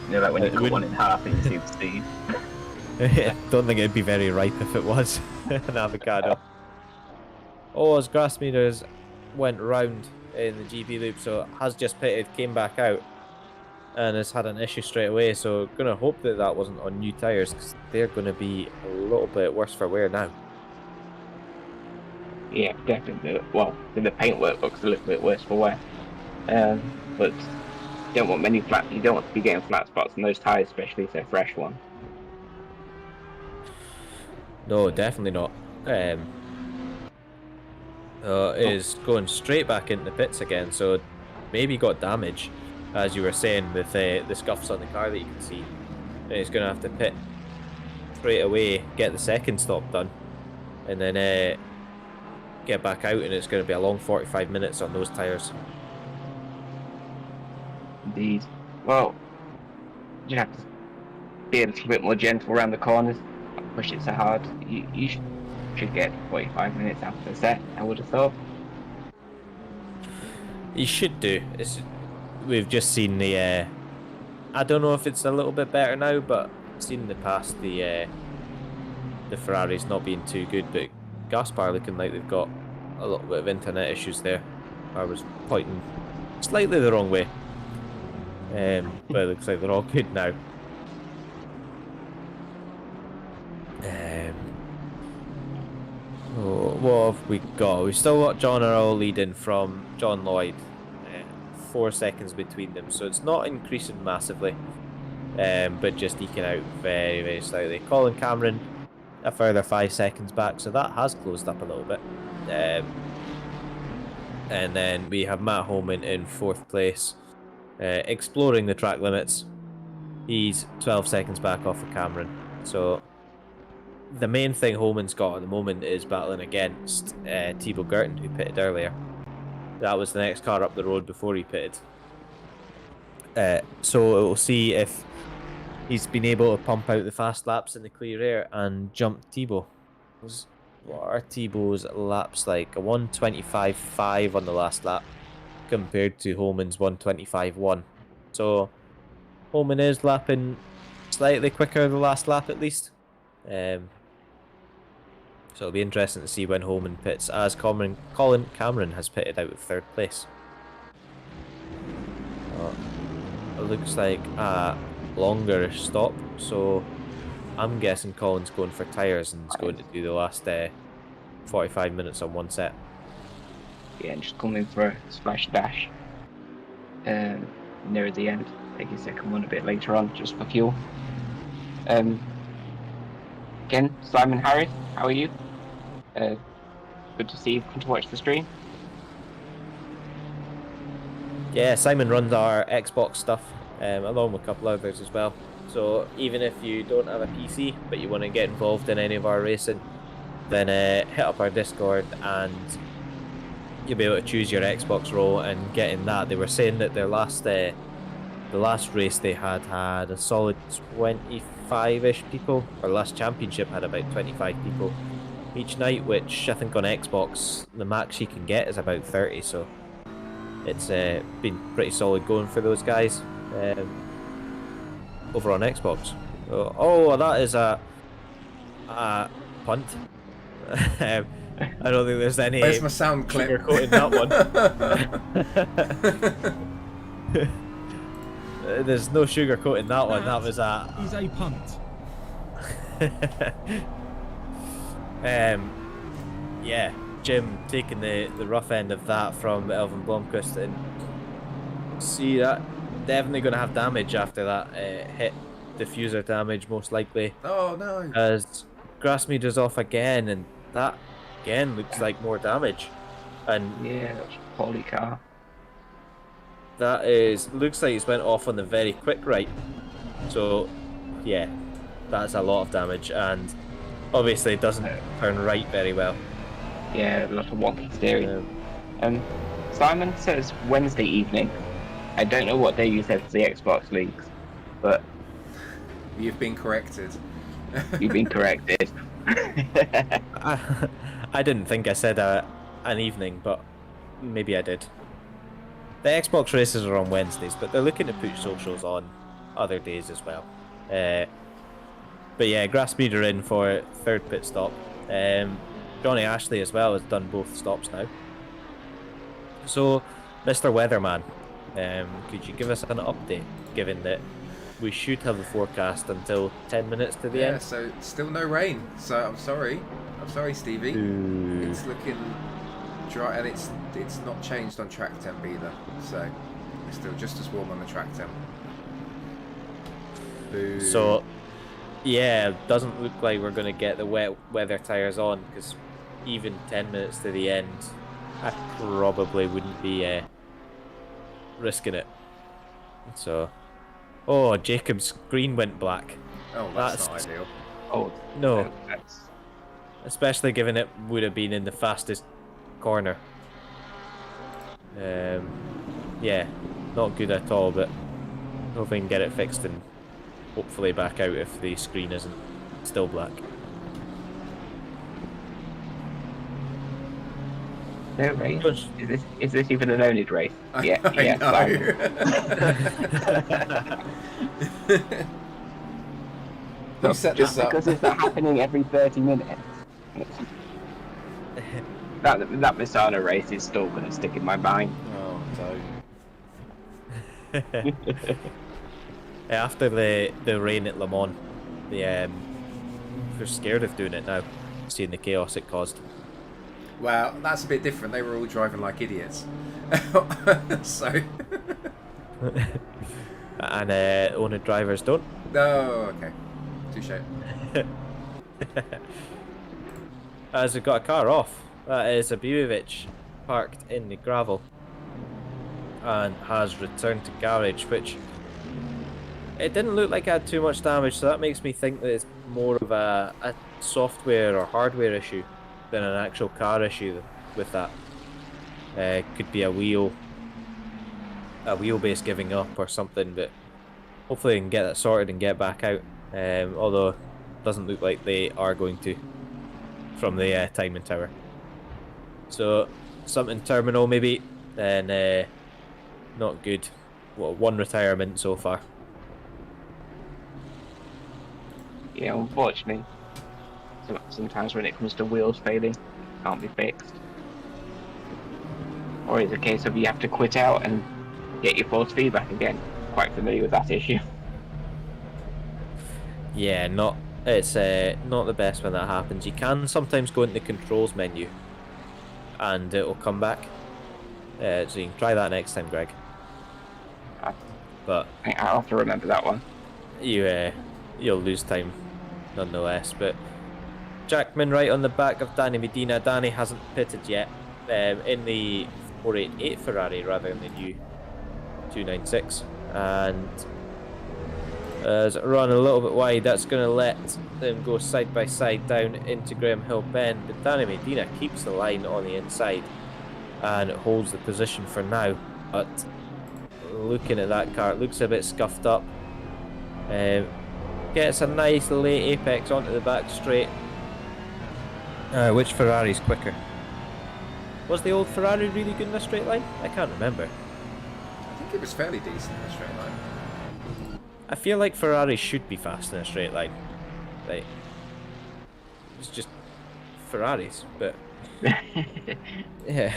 You know, like when you cut one in half and you see the seed. Don't think it'd be very ripe if it was an avocado. Oh, as grass meters went round in the GP loop, so has just pitted, came back out, and has had an issue straight away. So gonna hope that that wasn't on new tyres, because they're gonna be a little bit worse for wear now. Yeah, definitely. Well, the paintwork looks a little bit worse for wear. But you don't want many flat. You don't want to be getting flat spots on those tyres, especially if they're fresh one. No, definitely not. Is going straight back into the pits again, so maybe got damage, as you were saying, with the scuffs on the car that you can see. And he's going to have to pit straight away, get the second stop done, and then get back out, and it's going to be a long 45 minutes on those tyres. Indeed. Well, you have to be a little bit more gentle around the corners. Not push it so hard. You should get 45 minutes after the set, I would have thought. You should do. We've just seen the. I don't know if it's a little bit better now, but I've seen in the past the Ferraris not being too good, but Gaspar looking like they've got a little bit of internet issues there. I was pointing slightly the wrong way. But it looks like they're all good now. What have we got? We've still got John Earl leading from John Lloyd. 4 seconds between them, so it's not increasing massively, but just eking out very, very slightly. Colin Cameron a further 5 seconds back, so that has closed up a little bit. And then we have Matt Holman in 4th place, exploring the track limits. He's 12 seconds back off of Cameron, so the main thing Holman's got at the moment is battling against Thibaut Gerten, who pitted earlier. That was the next car up the road before he pitted. So we'll see if he's been able to pump out the fast laps in the clear air and jump Thibaut. What are Thibaut's laps like? A 1:25.5 on the last lap compared to Holman's 1:25.1. So Holman is lapping slightly quicker the last lap at least. So it'll be interesting to see when Holman pits, as Colin Cameron has pitted out of 3rd place. It looks like a longer stop, so I'm guessing Colin's going for tyres and is going to do the last 45 minutes on one set. Yeah, and just coming for a splash dash near the end. Take a second one a bit later on, just for fuel. Again, Simon Harris, how are you? Good to see you. Come to watch the stream. Yeah, Simon runs our Xbox stuff, along with a couple others as well. So even if you don't have a PC, but you want to get involved in any of our racing, then hit up our Discord and you'll be able to choose your Xbox role and get in that. They were saying that their last the last race they had a solid 25-ish people, or last championship had about 25 people each night, which I think on Xbox the max you can get is about 30, so it's been pretty solid going for those guys over on Xbox. Oh, that is a punt. I don't think there's any. Where's my sound clip? Sugarcoating that one. There's no sugarcoating that one. That was a. He's a punt. Yeah, Jim taking the rough end of that from Elvin Blomqvist, and see that definitely going to have damage after that hit. Diffuser damage most likely. Oh no! As grass meters off again, and that again looks like more damage. And Yeah, that's a poorly car. that looks like it's went off on the very quick right. So, yeah, that's a lot of damage, and obviously it doesn't turn right very well. Yeah, a lot of wonky steering. Simon says Wednesday evening. I don't know what day you said for the Xbox leagues, but You've been corrected. you've been corrected. I didn't think I said an evening, but maybe I did. The Xbox races are on Wednesdays, but they're looking to put socials on other days as well. But yeah, Grassmead are in for third pit stop. Johnny Ashley as well has done both stops now. So, Mr. Weatherman, could you give us an update, given that we should have the forecast until 10 minutes to the end? Yeah, so still no rain. So I'm sorry. I'm sorry, Stevie. Ooh. It's looking dry, and it's not changed on track temp either. So it's still just as warm on the track temp. Boo. So, yeah, doesn't look like we're going to get the wet weather tyres on, because even 10 minutes to the end, I probably wouldn't be risking it. So, oh, Jacob's screen went black. Oh, that's not ideal. Oh No, that's... especially given it would have been in the fastest corner. Yeah, not good at all, but hope we can get it fixed and hopefully back out if the screen isn't still black. No race. Is this even an oNiD race? Yeah, I know. Who set this up? Because it's not happening every 30 minutes. that Misano race is still going to stick in my mind. Oh, don't. After the rain at Le Mans, we're scared of doing it now, seeing the chaos it caused. Well, that's a bit different. They were all driving like idiots. So. And oNiD drivers don't. No, okay. Touche. As we got a car off, that is Abimovich parked in the gravel and has returned to garage, which it didn't look like it had too much damage, so that makes me think that it's more of a software or hardware issue than an actual car issue with that. Could be a wheelbase giving up or something, but hopefully we can get that sorted and get back out. Although it doesn't look like they are going to from the timing tower. So something terminal maybe, then not good. Well, one retirement so far. Yeah, unfortunately, sometimes when it comes to wheels failing, it can't be fixed. Or it's a case of you have to quit out and get your force feedback again. Quite familiar with that issue. Yeah, it's not the best when that happens. You can sometimes go into the controls menu and it will come back. So you can try that next time, Greg. But I'll have to remember that one. You'll lose time nonetheless. But Jackman right on the back of Danny Medina. Danny hasn't pitted yet in the 488 Ferrari rather than the new 296, and as it run a little bit wide, that's going to let them go side by side down into Graham Hill Bend. But Danny Medina keeps the line on the inside and it holds the position for now. But looking at that car, it looks a bit scuffed up. Gets a nice late apex onto the back straight. Which Ferrari's quicker? Was the old Ferrari really good in a straight line? I can't remember. I think it was fairly decent in a straight line. I feel like Ferrari should be fast in a straight line. Like, it's just Ferraris, but yeah.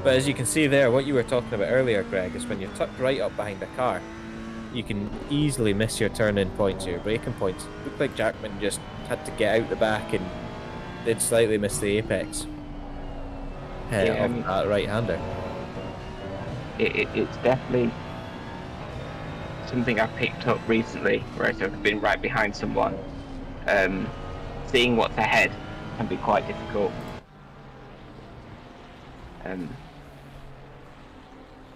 But as you can see there, what you were talking about earlier, Greg, is when you're tucked right up behind the car, you can easily miss your turn-in points or your braking points. It looked like Jackman just had to get out the back and did slightly miss the apex of that right-hander. It's definitely something I've picked up recently, where I've been right behind someone. Seeing what's ahead can be quite difficult.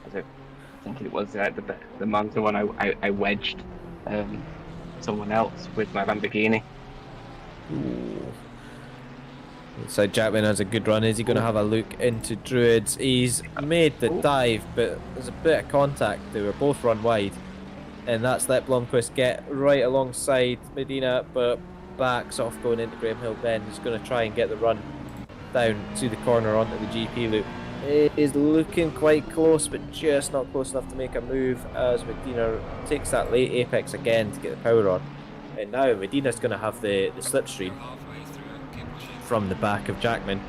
I think it was the Monza one. I wedged someone else with my Lamborghini. Ooh. So Jackman has a good run. Is he going to have a look into Druids? He's made the dive, but there's a bit of contact. They were both run wide, and that's let Blomqvist get right alongside Medina, but backs off going into Graham Hill Bend. He's going to try and get the run down to the corner onto the GP loop. It is looking quite close, but just not close enough to make a move as Medina takes that late apex again to get the power on. And now Medina's going to have the slipstream from the back of Jackman,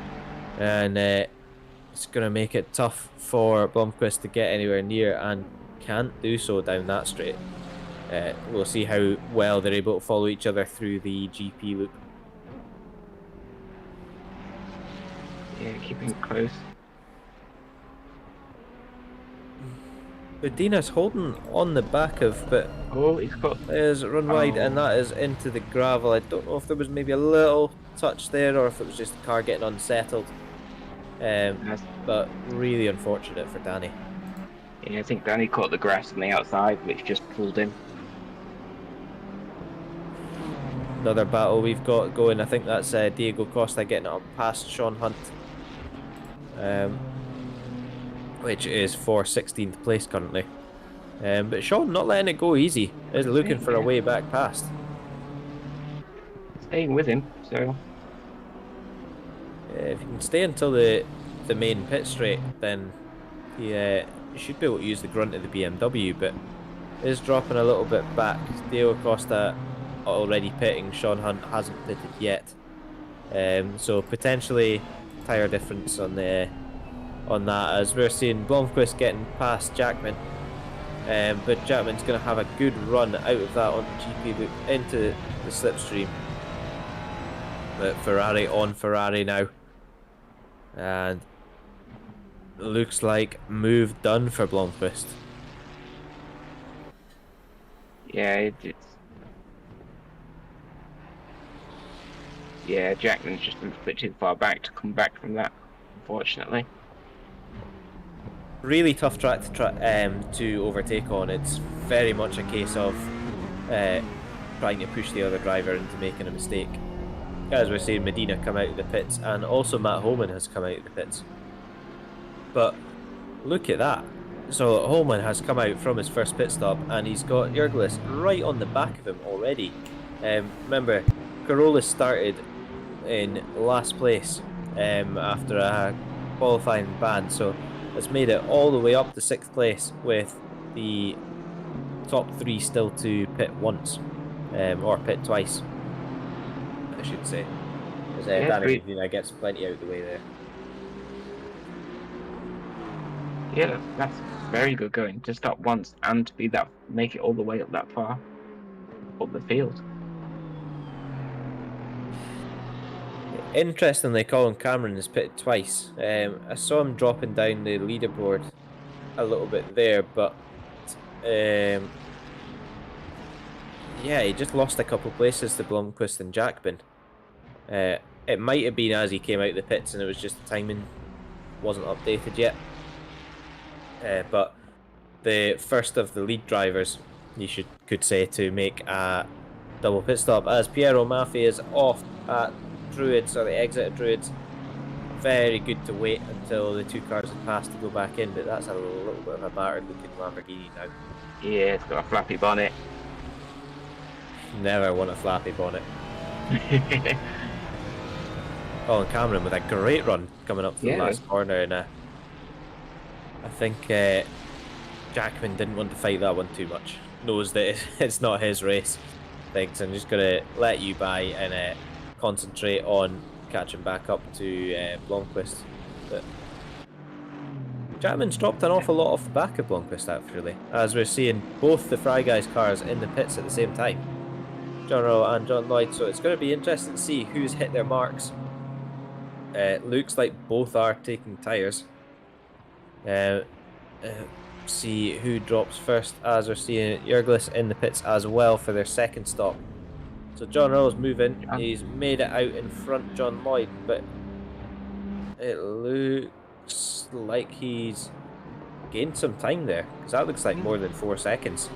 and it's going to make it tough for Blomqvist to get anywhere near, and can't do so down that straight. We'll see how well they're able to follow each other through the GP loop. Yeah, keeping it close. Medina's holding on the back of, but he's got. There's run wide, and that is into the gravel. I don't know if there was maybe a little touch there, or if it was just the car getting unsettled. But really unfortunate for Danny. Yeah, I think Danny caught the grass on the outside, which just pulled him. Another battle we've got going. I think that's Diego Costa getting up past Sean Hunt, which is for 16th place currently. But Sean not letting it go easy. Is looking for a way back past. Staying with him, so... If you can stay until the main pit straight, then he should be able to use the grunt of the BMW, but is dropping a little bit back. Diego Costa already pitting. Sean Hunt hasn't pitted yet. So potentially tyre difference on that, as we're seeing Blomqvist getting past Jackman. But Jackman's going to have a good run out of that on the GP loop into the slipstream. But Ferrari on Ferrari now. And looks like move done for Blomqvist. Yeah, yeah, Jackman's just a bit too far back to come back from that, unfortunately. Really tough track to overtake on. It's very much a case of trying to push the other driver into making a mistake. As we're seeing Medina come out of the pits, and also Matt Holman has come out of the pits. But look at that. So Holman has come out from his first pit stop, and he's got Jurglis right on the back of him already. Remember, Carolus started in last place after a qualifying ban, so has made it all the way up to 6th place with the top 3 still to pit once, or pit twice, I should say. As Danny Medina gets plenty out of the way there. Yeah, that's very good going to stop once and to be make it all the way up that far up the field. Interestingly, Colin Cameron has pitted twice. I saw him dropping down the leaderboard a little bit there, but yeah, he just lost a couple places to Blomqvist and Jackman. It might have been as he came out of the pits and it was just the timing wasn't updated yet. But the first of the lead drivers, you could say, to make a double pit stop, as Piero Maffei is off at Druids, or the exit of Druids. Very good to wait until the 2 cars had passed to go back in, but that's a little bit of a battered looking Lamborghini now. Yeah, it's got a flappy bonnet. Never want a flappy bonnet. Colin Cameron with a great run coming up to the last corner, and I think Jackman didn't want to fight that one too much. Knows that it's not his race. Thinks I'm just going to let you by and concentrate on catching back up to Blomqvist. But Jackman's dropped an awful lot off the back of Blomqvist, actually, as we're seeing both the Fry Guys cars in the pits at the same time, John Rowe and John Lloyd. So it's going to be interesting to see who's hit their marks. Looks like both are taking tyres. See who drops first, as we're seeing Jurglis in the pits as well for their second stop. So John Rowe's moving. He's made it out in front John Lloyd, but it looks looks like he's gained some time there, because that looks like more than 4 seconds.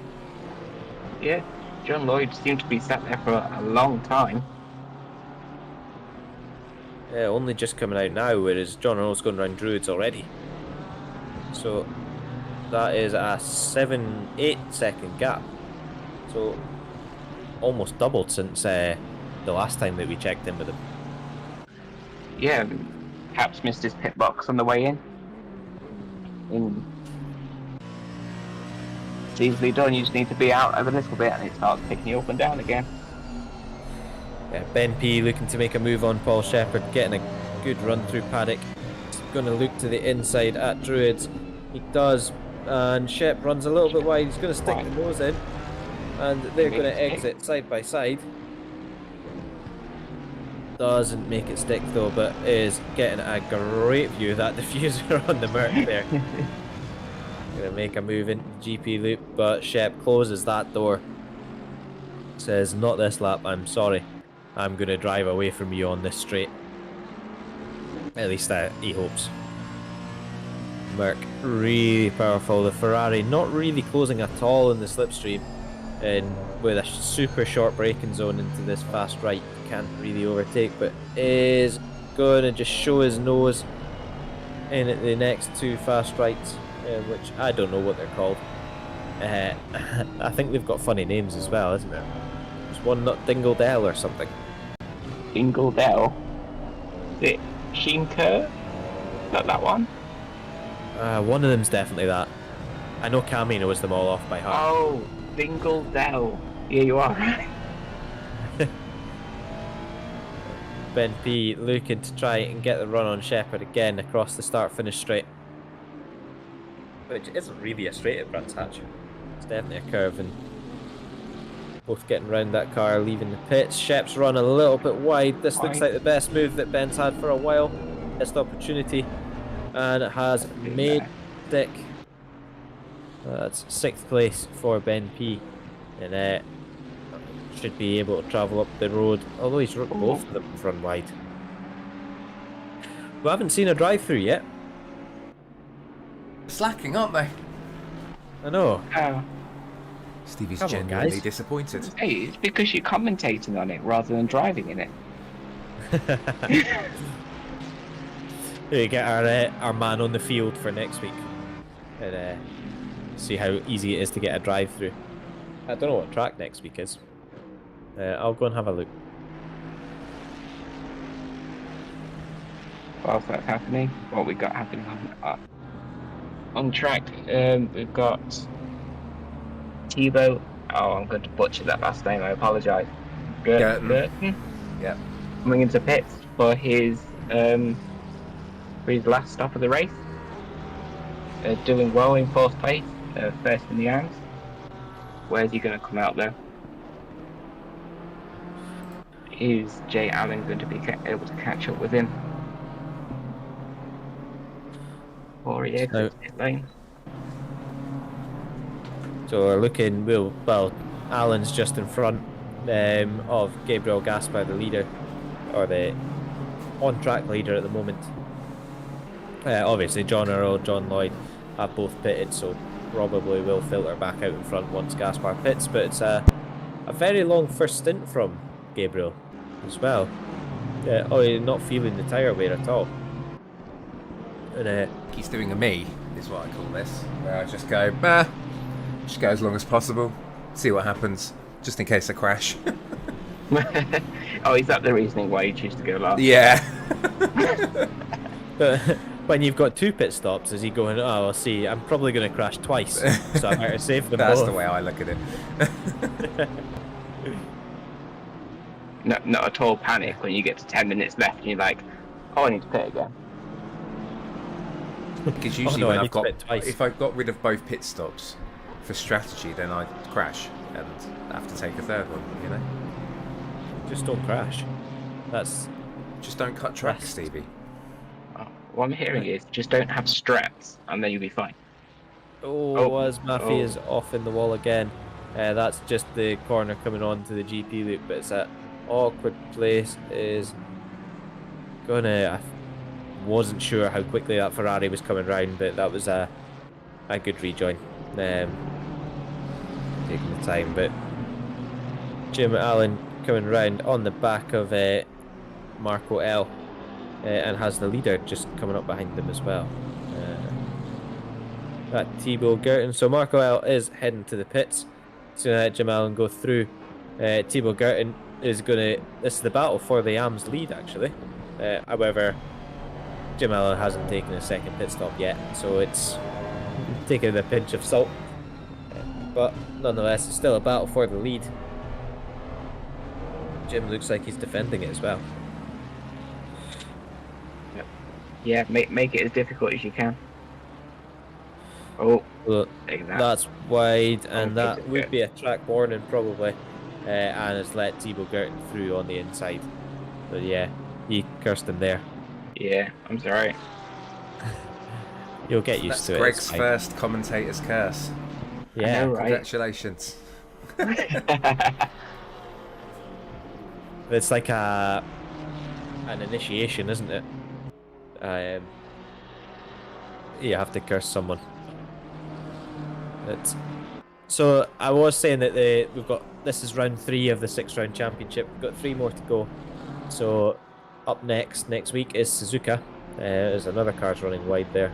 Yeah, John Lloyd seemed to be sat there for a long time. Yeah, only just coming out now, whereas John Earl's going around Druids already. So that is a 7-8 second gap. So almost doubled since the last time that we checked in with him. Yeah, perhaps missed his pit box on the way in. It's easily done. You just need to be out a little bit, and it starts picking you up and down again. Yeah, Ben P looking to make a move on Paul Shepherd, getting a good run through paddock. He's going to look to the inside at Druids. He does, and Shep runs a little bit wide. He's going to stick the nose in, and they're going to exit side by side. Doesn't make it stick though, but is getting a great view of that diffuser on the Merc there. Going to make a move into the GP loop, but Shep closes that door. Says, not this lap, I'm sorry. I'm going to drive away from you on this straight. At least he hopes. Merc, really powerful. The Ferrari not really closing at all in the slipstream. And with a super short braking zone into this fast right, can't really overtake, but is going to just show his nose in at the next two fast rights, which I don't know what they're called. I think they've got funny names as well, isn't there? There's one not Dingle Dell or something. Dingle Dell? Is it Sheen Kerr? Is that one? One of them's definitely that. I know Cammy knows them all off by heart. Oh, Dingle Dell. Yeah, you are right. Ben P looking to try and get the run on Shepherd again across the start-finish straight. Which isn't really a straight at Brands Hatch. It's definitely a curve, and both getting round that car, leaving the pits. Shep's run a little bit wide. This looks like the best move that Ben's had for a while. Missed opportunity, and it has made stick. That's 6th place for Ben P, and should be able to travel up the road, although he's both of them run wide. We haven't seen a drive-through yet. Slacking, aren't they? I know. Stevie's Come on, genuinely guys. disappointed. Hey, it's because you're commentating on it rather than driving in it. We get our man on the field for next week, and see how easy it is to get a drive-through. I don't know what track next week is. I'll go and have a look. Whilst that's happening, what we got happening on track, we've got Tebow. Oh, I'm going to butcher that last name. I apologise. Gerton. Yep. Coming into pits for his last stop of the race. Doing well in 4th place, first in the arms. Where's he going to come out though? Is Jay Allen going to be able to catch up with him? Or he exits pit lane? So we're looking, well, Allen's just in front of Gabriel Gaspar, the leader, or the on-track leader at the moment. Obviously, John Earl, John Lloyd have both pitted, so probably will filter back out in front once Gaspar pits, but it's a very long first stint from Gabriel as well. He's not feeling the tyre wear at all. And He's doing a me, is what I call this, where I just go, just go as long as possible, see what happens, just in case I crash. Oh, is that the reasoning why you choose to go last? Yeah. but when you've got 2 pit stops, is he going, oh, I'll see, I'm probably going to crash twice, so I better save them That's both. the way I look at it. Not at all panic when you get to 10 minutes left and you're like, oh, I need to pit again. Because usually no, when if I've got rid of both pit stops for strategy, then I crash and have to take a third one, you know? Just don't crash. That's... Just don't cut tracks, Stevie. What I'm hearing is just don't have straps and then you'll be fine. As Maffei is off in the wall again. That's just the corner coming on to the GP loop, but it's an awkward place. Is gonna wasn't sure how quickly that Ferrari was coming round, but that was a good rejoin. Taking the time, but Jim Allen coming round on the back of Marco L, and has the leader just coming up behind them as well. That Thibaut Gerten. So Marco L is heading to the pits. So let Jim Allen go through. Thibaut Gerten is gonna. This is the battle for the AMS lead, actually. However, Jim Allen hasn't taken a second pit stop yet, so it's taken a pinch of salt. But nonetheless, it's still a battle for the lead. Jim looks like he's defending it as well. Yeah, make it as difficult as you can. Oh, Well, that's wide, and that it's would good. be a track warning probably, and it's let Thibaut Gerten through on the inside. But yeah, he cursed him there. Yeah, I'm sorry. You'll get used That's to it. Greg's it's fine. first commentator's curse. Yeah, I know, right? Congratulations. It's like an initiation, isn't it? You have to curse someone. So I was saying that this is round 3 of the 6-round championship. We've got 3 more to go. So up next week is Suzuka. There's another car's running wide there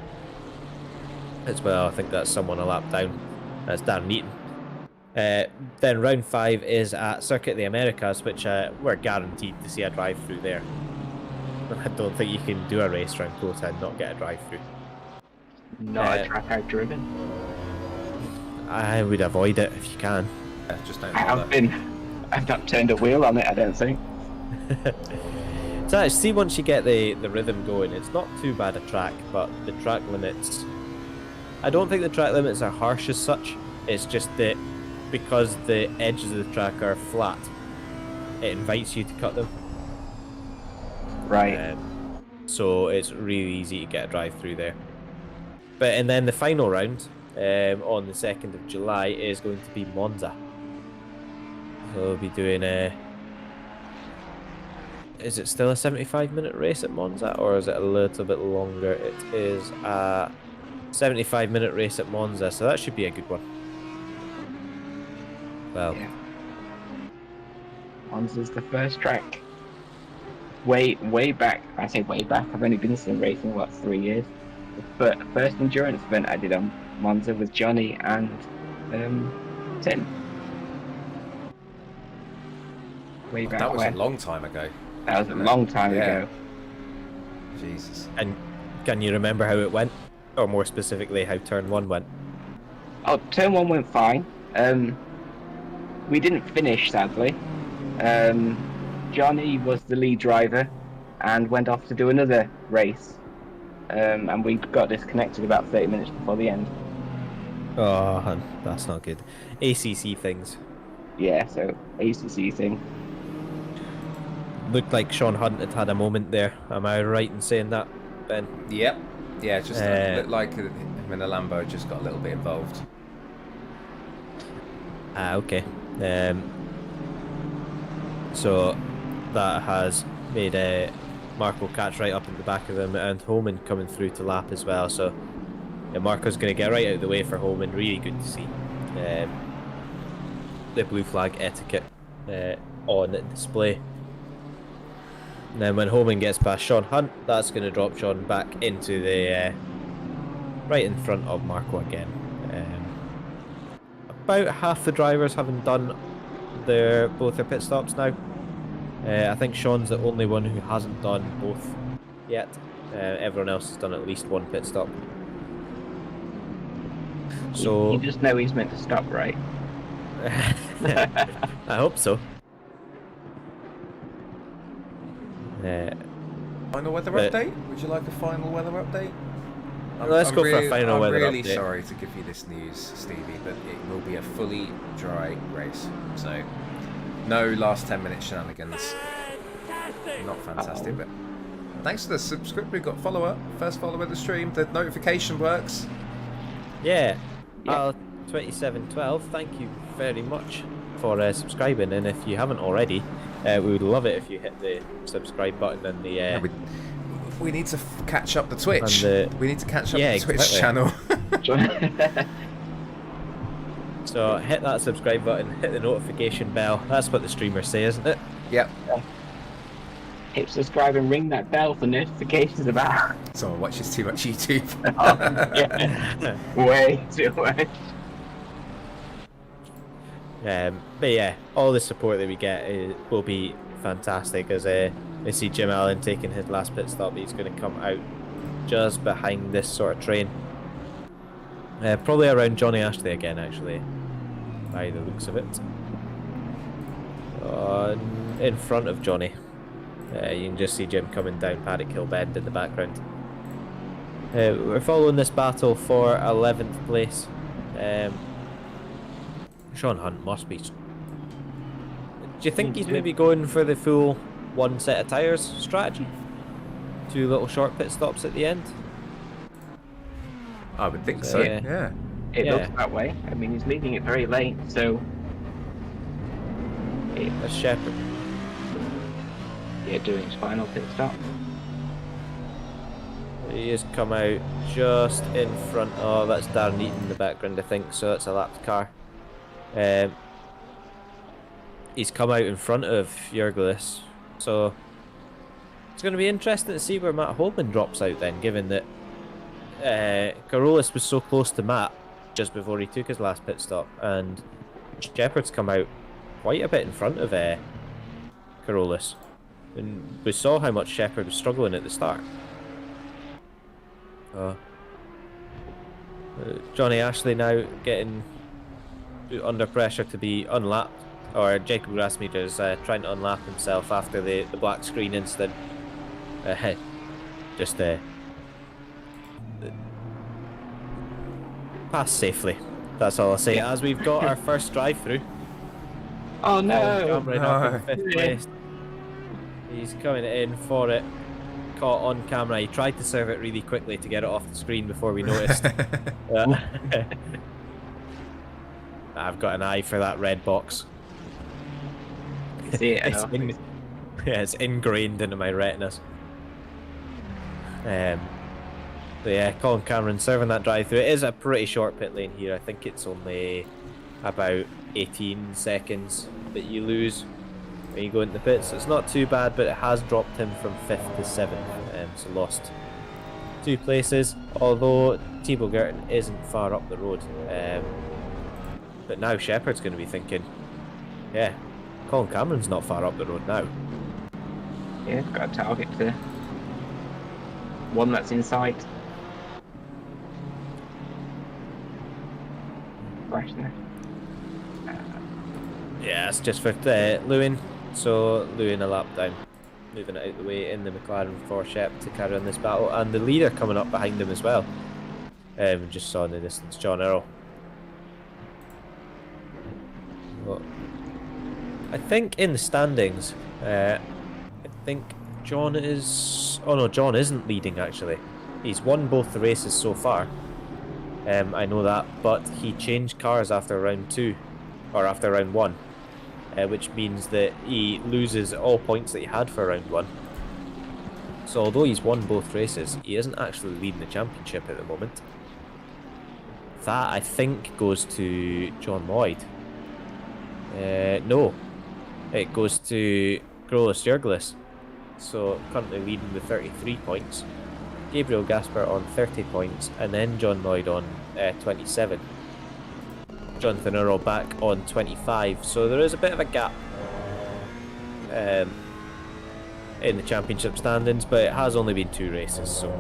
as well. I think that's someone a lap down. That's Dan Neaton. Then round 5 is at Circuit of the Americas, which we're guaranteed to see a drive-through there. I don't think you can do a race round Kota and not get a drive-through. Not a track I've driven. I would avoid it if you can. Yeah, just don't bother. I've not turned a wheel on it, I don't think. So actually, see, once you get the rhythm going, it's not too bad a track, but the track limits, I don't think the track limits are harsh as such. It's just that because the edges of the track are flat, it invites you to cut them. Right. So it's really easy to get a drive through there. And then the final round on the 2nd of July is going to be Monza. So we'll be doing is it still a 75-minute race at Monza, or is it a little bit longer? It is a 75-minute race at Monza, so that should be a good one. Well, Yeah. Monza's the first track. Way back. I say way back. I've only been sim racing, 3 years. The first endurance event I did on Monza with Johnny and Tim. Way back. That was when. a long time ago. That was a long time Yeah. ago. Jesus. and can you remember how it went? Or more specifically, how turn 1 went? Oh, turn 1 went fine. We didn't finish, sadly. Johnny was the lead driver and went off to do another race. And we got disconnected about 30 minutes before the end. Oh, that's not good. ACC things. Yeah, so ACC thing. Looked like Sean Hunt had a moment there. Am I right in saying that, Ben? Yep. Yeah, just looked like him and the Lambo just got a little bit involved. Okay. So that has made Marco catch right up in the back of him, and Holman coming through to lap as well. So yeah, Marco's going to get right out of the way for Holman. Really good to see the blue flag etiquette on display. And then when Holman gets past Sean Hunt, that's going to drop Sean back into the right in front of Marco again. About half the drivers having done both their pit stops now. I think Sean's the only one who hasn't done both yet. Everyone else has done at least one pit stop. So You just know he's meant to stop, right? I hope so. Final weather But- update? Would you like a final weather update? Let's go for a final weather I'm really update. sorry to give you this news, Stevie, but it will be a fully dry race. So, no last 10 minute shenanigans. Not fantastic, but thanks to the subscriber. We've got follower, first follower of the stream. The notification works. Yeah. Yeah. 2712, thank you very much for subscribing, and if you haven't already, we would love it if you hit the subscribe button and the We need to catch up the Twitch. We need to catch up Yeah, the Twitch exactly. channel. So hit that subscribe button, hit the notification bell. That's what the streamers say, isn't it? Yep. Hit subscribe and ring that bell for notifications about. Someone watches too much YouTube. Yeah. Way too much. But yeah, all the support that we get will be fantastic, as we see Jim Allen taking his last pit stop. He's going to come out just behind this sort of train. Probably around Johnny Ashley again, actually, by the looks of it. In front of Johnny. You can just see Jim coming down Paddock Hill Bend in the background. We're following this battle for 11th place. Sean Hunt must be... Do you think he's maybe going for the full one set of tyres strategy? 2 little short pit stops at the end? I would think so, yeah. It looks that way. I mean, he's leaving it very late, so... That's Shepherd. Yeah, doing his final pit stop. He has come out just in front of... That's Darren Eaton in the background, I think, so that's a lapped car. He's come out in front of Jurgelis, so it's going to be interesting to see where Matt Holman drops out then, given that Carolus was so close to Matt just before he took his last pit stop, and Shepard's come out quite a bit in front of Carolus, and we saw how much Shepard was struggling at the start. Johnny Ashley now getting under pressure to be unlapped, or Jacob Grassmeter is trying to unlap himself after the black screen incident. Just pass safely, that's all I'll say. As we've got our first drive through. Oh no! Cameron up in 5th place. He's coming in for it. Caught on camera. He tried to serve it really quickly to get it off the screen before we noticed. I've got an eye for that red box. See it, it's ingrained into my retinas. But yeah, Colin Cameron serving that drive through. It is a pretty short pit lane here. I think it's only about 18 seconds that you lose when you go into the pits. So it's not too bad, but it has dropped him from 5th to 7th, so lost 2 places. Although Thibaut Gerten isn't far up the road. But now Shepard's going to be thinking, yeah, Colin Cameron's not far up the road now. Yeah, got a target to one that's in sight. Yeah, it's just for Lewin. So Lewin a lap down, moving it out the way in the McLaren for Shep to carry on this battle, and the leader coming up behind him as well. Just saw in the distance John Earl. Well, I think in the standings, I think John is... Oh no, John isn't leading actually. He's won both the races so far. I know that, but he changed cars after round 2, or after round 1, which means that he loses all points that he had for round 1. So although he's won both races, he isn't actually leading the championship at the moment. That, I think, goes to John Lloyd. No, it goes to Carolus Jurgelis. So currently leading with 33 points. Gabriel Gasper on 30 points, and then John Lloyd on 27. Jonathan Earl back on 25. So there is a bit of a gap in the championship standings, but it has only been 2 races, so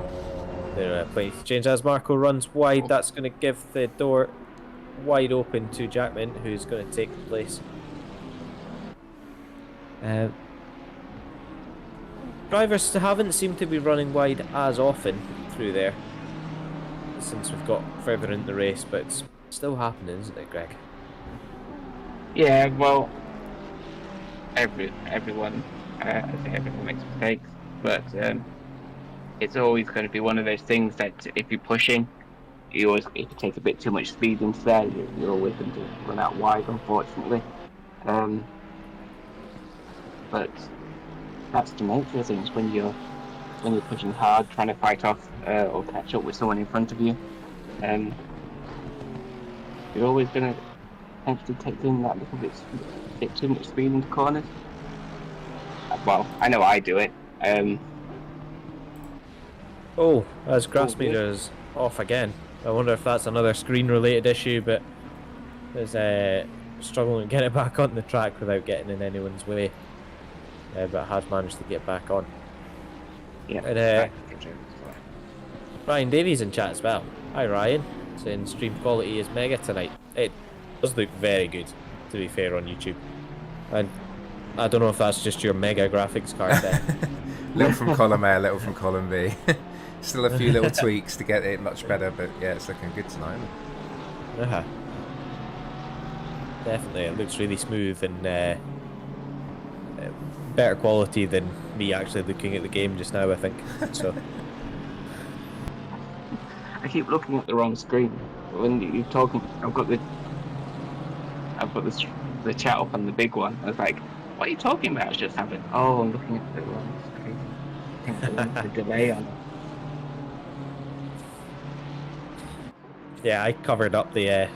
there are plenty to change. As Marco runs wide, that's going to give the door wide open to Jackman, who's going to take the place. Drivers haven't seemed to be running wide as often through there since we've got further into the race, but it's still happening, isn't it, Greg? Yeah, well, everyone makes mistakes, but it's always going to be one of those things that if you're pushing, you always, if you take a bit too much speed into there, you're always going to run out wide, unfortunately. But that's the nature of things when you're when you're pushing hard, trying to fight off or catch up with someone in front of you. You're always going to potentially take in that little bit too much speed into corners. Well, I know I do it. Oh, as grass meter is off again. I wonder if that's another screen-related issue, but is struggling to get it back on the track without getting in anyone's way. But has managed to get back on. Yeah. And, Ryan Davies in chat as well. Hi Ryan, saying stream quality is mega tonight. It does look very good, to be fair, on YouTube. And I don't know if that's just your mega graphics card there. Little from column A, little from column B. Still a few little tweaks to get it much better, but yeah, it's looking good tonight. Definitely, it looks really smooth and better quality than me actually looking at the game just now, I think. So I keep looking at the wrong screen when you're talking. I've got the chat up on the big one. I was like, "What are you talking about?" It's just happened. Oh, I'm looking at the wrong screen. I think there's a delay on. yeah, I covered up the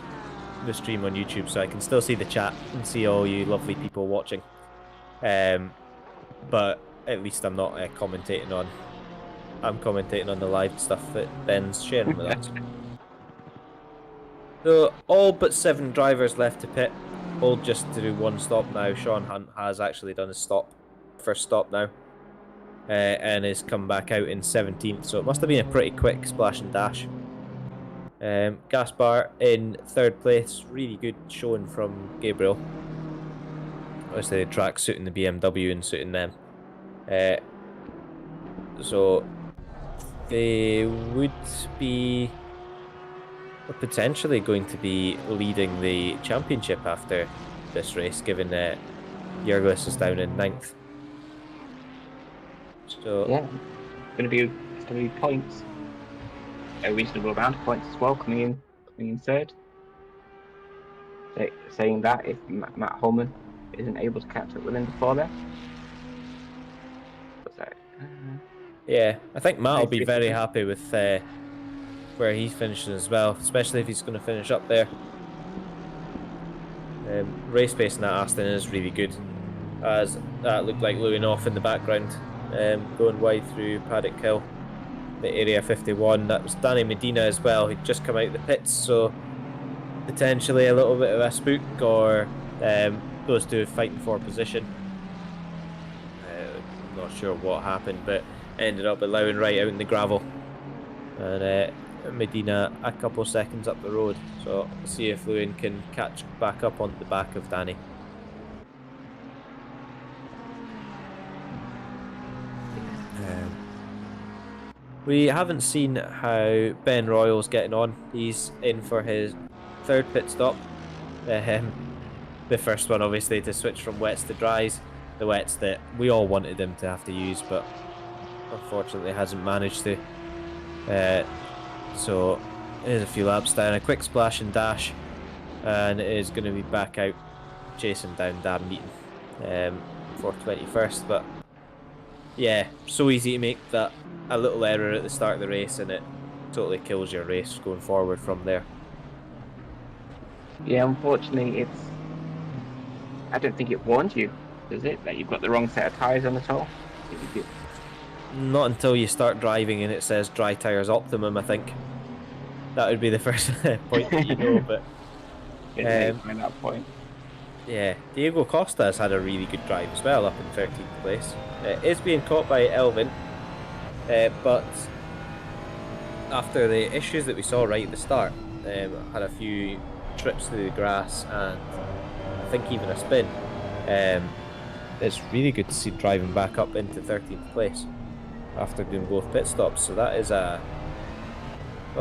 stream on YouTube, so I can still see the chat and see all you lovely people watching. But at least I'm not commentating on. I'm commentating on the live stuff that Ben's sharing with us. So all but 7 drivers left to pit. All just to do one stop now. Sean Hunt has actually done his first stop now, and has come back out in 17th. So it must have been a pretty quick splash and dash. Gaspar in 3rd place. Really good showing from Gabriel. Obviously the track suiting the BMW and suiting them. So they would be potentially going to be leading the championship after this race, given that Jurgis is down in 9th. So yeah, it's gonna be points, a reasonable amount of points as well, coming in 3rd. Saying that if Matt Holman isn't able to catch up with him before then. What's that? Yeah, I think Matt will be very happy with where he's finishing as well, especially if he's going to finish up there. Race pace in that Aston is really good, as that looked like Louis off in the background, going wide through Paddock Hill, the area 51. That was Danny Medina as well, who'd just come out the pits, so potentially a little bit of a spook, or those two fighting for position. I'm not sure what happened, but ended up allowing right out in the gravel, and Medina a couple seconds up the road. So we'll see if Lewin can catch back up on the back of Danny. We haven't seen how Ben Royal's getting on. He's in for his 3rd pit stop. The first one obviously to switch from wets to dries. The wets that we all wanted him to have to use, but unfortunately hasn't managed to. So there's a few laps down, a quick splash and dash, and it is going to be back out chasing down Dan Meaton for 21st. But yeah, so easy to make that a little error at the start of the race, and it totally kills your race going forward from there. Yeah, unfortunately, I don't think it warns you, does it? That you've got the wrong set of tyres on at all? Not until you start driving and it says dry tyres optimum, I think. That would be the first point that you know, but at that point. Yeah, Diego Costa has had a really good drive as well, up in 13th place. Is being caught by Elvin, but after the issues that we saw right at the start, had a few trips through the grass and I think even a spin. It's really good to see driving back up into 13th place after doing both pit stops. So that is well,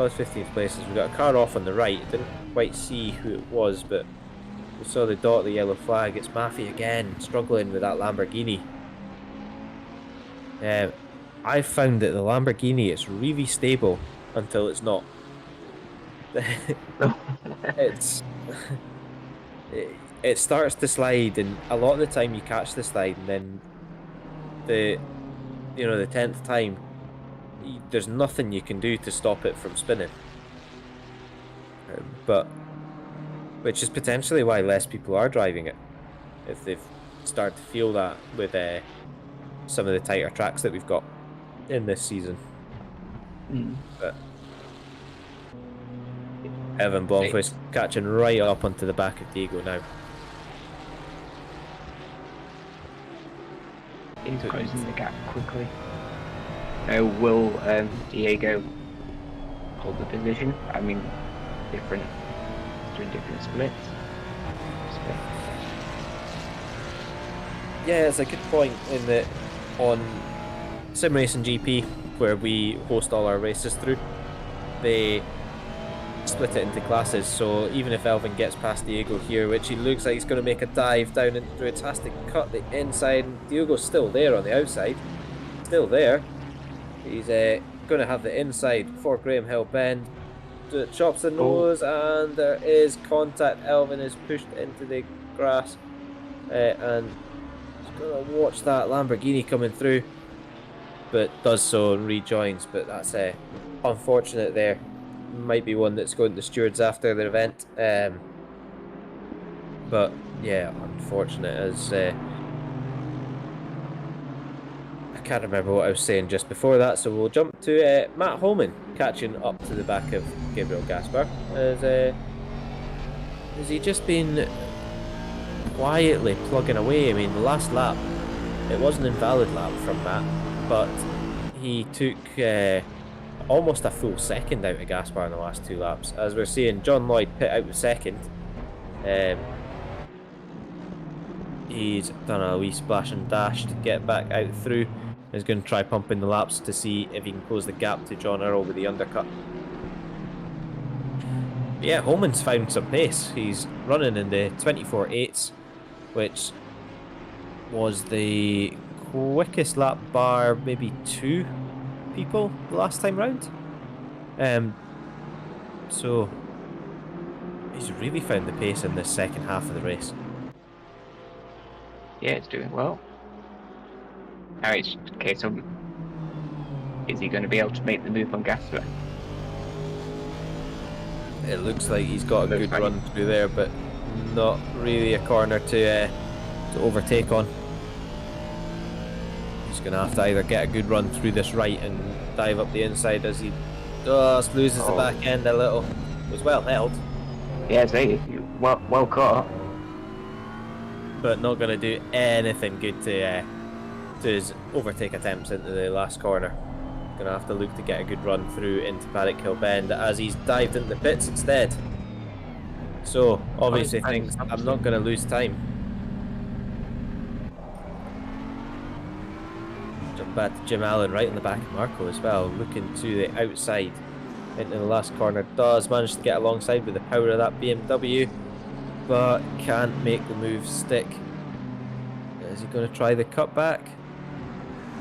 it's 15th place. We've got a car off on the right. Didn't quite see who it was, but we saw the dot, the yellow flag. It's Maffei again, struggling with that Lamborghini. I found that the Lamborghini is really stable until it's not. It starts to slide, and a lot of the time you catch the slide, and then the 10th time there's nothing you can do to stop it from spinning. But which is potentially why less people are driving it, if they've started to feel that with some of the tighter tracks that we've got in this season. But Evan Blomqvist catching right up onto the back of Diego now. He's closing the gap quickly. Will Diego hold the position? I mean, doing different splits. Yeah, it's a good point in that on SimRacing.GP, where we host all our races through, they split it into classes. So even if Elvin gets past Diego here, which he looks like he's going to make a dive down into it, has to cut the inside. Diego's still there on the outside, still there. He's going to have the inside for Graham Hill Bend. Chops the nose, and there is contact. Elvin is pushed into the grass, and he's going to watch that Lamborghini coming through, but does so and rejoins. But that's unfortunate there. Might be one that's going to stewards after the event. But yeah, unfortunate as I can't remember what I was saying just before that, so we'll jump to Matt Holman catching up to the back of Gabriel Gaspar. Has he just been quietly plugging away? I mean, the last lap, it was an invalid lap from Matt, but he took almost a full second out of Gaspar in the last 2 laps. As we're seeing John Lloyd pit out with second. He's done a wee splash and dash to get back out through. He's going to try pumping the laps to see if he can close the gap to John Earl with the undercut. Yeah, Holman's found some pace. He's running in the 24.8s, which was the quickest lap bar maybe 2 people the last time round. So he's really found the pace in the second half of the race. Yeah, it's doing well. Now it's a case of, is he going to be able to make the move on Gaspar? It looks like he's got a good run through there, but not really a corner to overtake on. He's going to have to either get a good run through this right and dive up the inside as he just loses the back end a little. It was well held. Yeah, well caught. But not going to do anything good to his overtake attempts into the last corner. Going to have to look to get a good run through into Paddock Hill Bend as he's dived into the pits instead. So obviously thinks, I'm not going to lose time. Jump back to Jim Allen right in the back of Marco as well, looking to the outside into the last corner. Does manage to get alongside with the power of that BMW, but can't make the move stick. Is he going to try the cutback?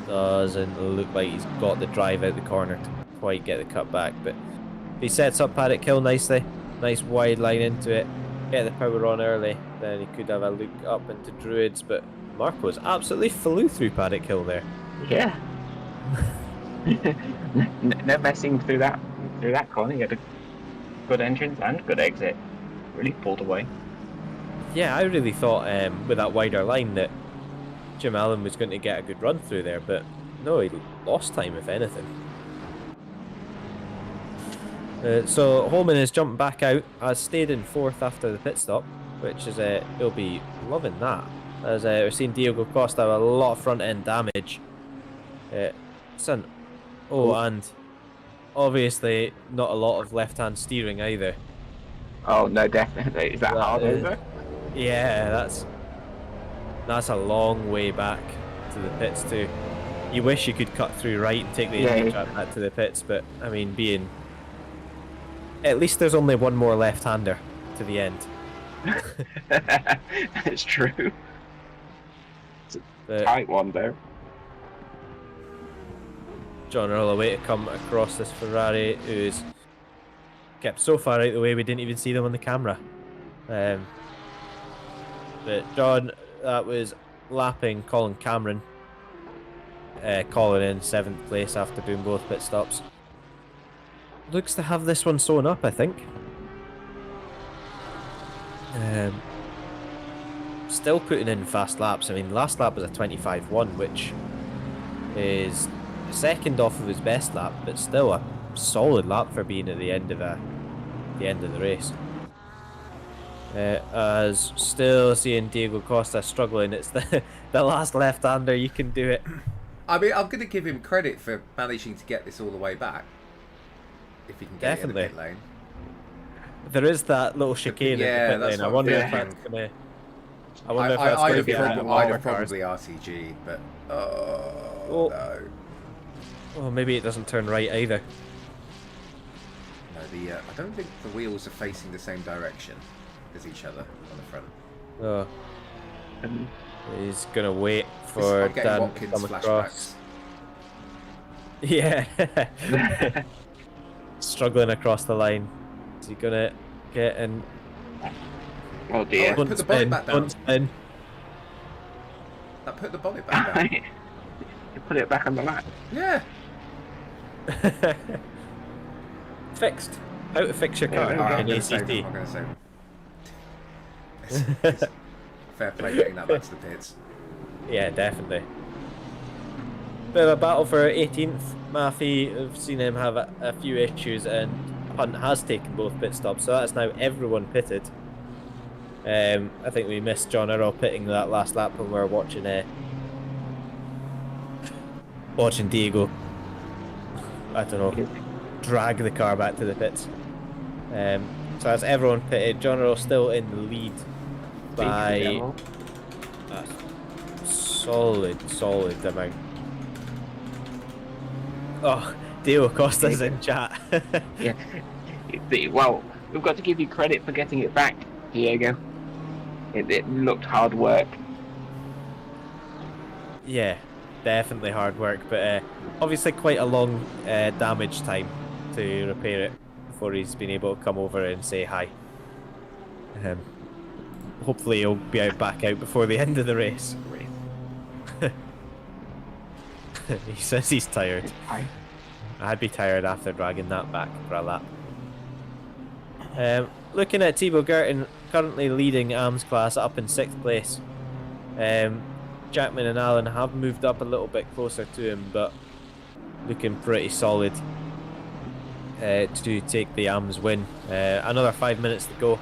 Doesn't look like he's got the drive out the corner to quite get the cutback, but he sets up Paddock Hill nicely. Nice wide line into it. Get the power on early, then he could have a look up into Druids, but Marco's absolutely flew through Paddock Hill there. Yeah. No messing through that corner. He had a good entrance and good exit. Really pulled away. Yeah, I really thought with that wider line that Jim Allen was going to get a good run through there, but no, he lost time if anything. So Holman has jumped back out, has stayed in 4th after the pit stop, which is he'll be loving that. As we're seeing Diogo Costa have a lot of front end damage. And obviously not a lot of left hand steering either. Oh no, definitely. Is that hard over? Yeah, that's a long way back to the pits too. You wish you could cut through right and take the track back to the pits, but I mean, at least there's only one more left-hander to the end. That's true. It's a tight one there. John Earl away to come across this Ferrari, who's kept so far out the way we didn't even see them on the camera. But John, that was lapping Colin Cameron. calling in 7th place after doing both pit stops. Looks to have this one sewn up, I think. Still putting in fast laps. I mean, last lap was a 25.1, which is second off of his best lap, but still a solid lap for being at the end of the race. As still seeing Diego Costa struggling. It's the last left-hander. You can do it. I mean, I'm going to give him credit for managing to get this all the way back. If he can get it in the pit lane. There is that little chicane in the pit lane. I wonder if that's going to... I wonder if that's going to be I'd have probably RTG'd, but... Oh, no. Oh, maybe it doesn't turn right either. No, I don't think the wheels are facing the same direction as each other on the front. Oh. He's going to wait for Dan to come across. Yeah. Struggling across the line. Is he going to get in? Oh dear. Put the bonnet back down. Don't spin. That put the bonnet back down. You put it back on the lap. Yeah. Fixed. How to fix your car in ACT. I'm going to say it's fair play getting that back to the pits. Yeah, definitely. Bit of a battle for 18th. Maffey, I've seen him have a few issues, and Hunt has taken both pit stops, so that's now everyone pitted. I think we missed John Earl pitting that last lap when we were watching Diego, I don't know, drag the car back to the pits. So that's everyone pitted. John Earl still in the lead by a solid amount. Oh, Diego Costa's in chat. Yeah. Well, we've got to give you credit for getting it back, Diego. It looked hard work. Yeah, definitely hard work, but obviously quite a long damage time to repair it before he's been able to come over and say hi. Hopefully he'll be back out before the end of the race. He says he's tired. I'd be tired after dragging that back for a lap. Looking at Thibaut Gerten, currently leading AMS class up in 6th place. Jackman and Allen have moved up a little bit closer to him, but looking pretty solid to take the AMS win. Another 5 minutes to go,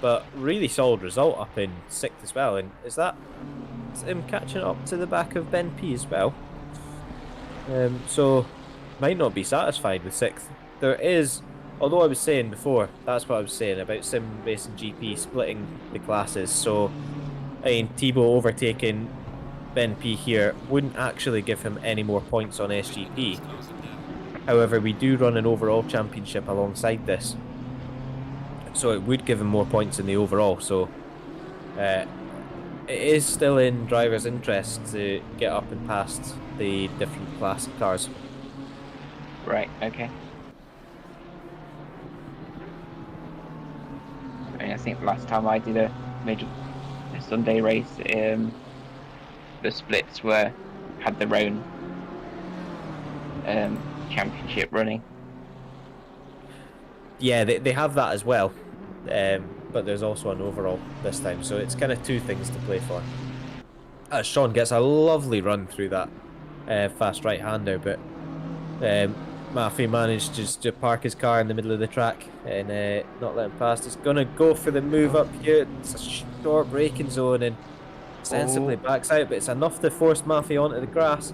but really solid result up in 6th as well. And is him catching up to the back of Ben P as well? So might not be satisfied with 6th. There is, although I was saying before, that's what I was saying about SimRacing.GP splitting the classes. So I mean, Thibaut overtaking Ben P here wouldn't actually give him any more points on SGP. However, we do run an overall championship alongside this, so it would give him more points in the overall. So it is still in drivers' interest to get up and past the different class cars. Right, okay. I think last time I did a Sunday race, the splits had their own championship running. Yeah, they have that as well, but there's also an overall this time, so it's kind of two things to play for. Sean gets a lovely run through that fast right-hander, but Maffey managed just to park his car in the middle of the track and not let him past. He's going to go for the move up here. It's a short braking zone and sensibly backs out, but it's enough to force Maffey onto the grass.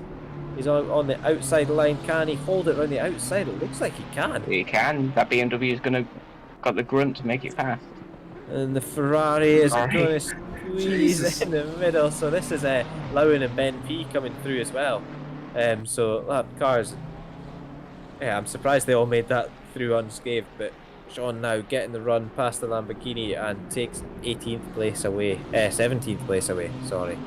He's on the outside line. Can he hold it around the outside? It looks like he can. He can. That BMW is going to got the grunt to make it fast. And the Ferrari is going to squeeze in the middle. So this is Lowen and Ben P coming through as well. So that car's... Yeah, I'm surprised they all made that through unscathed, but Sean now getting the run past the Lamborghini and takes 18th place away, 17th place away, sorry.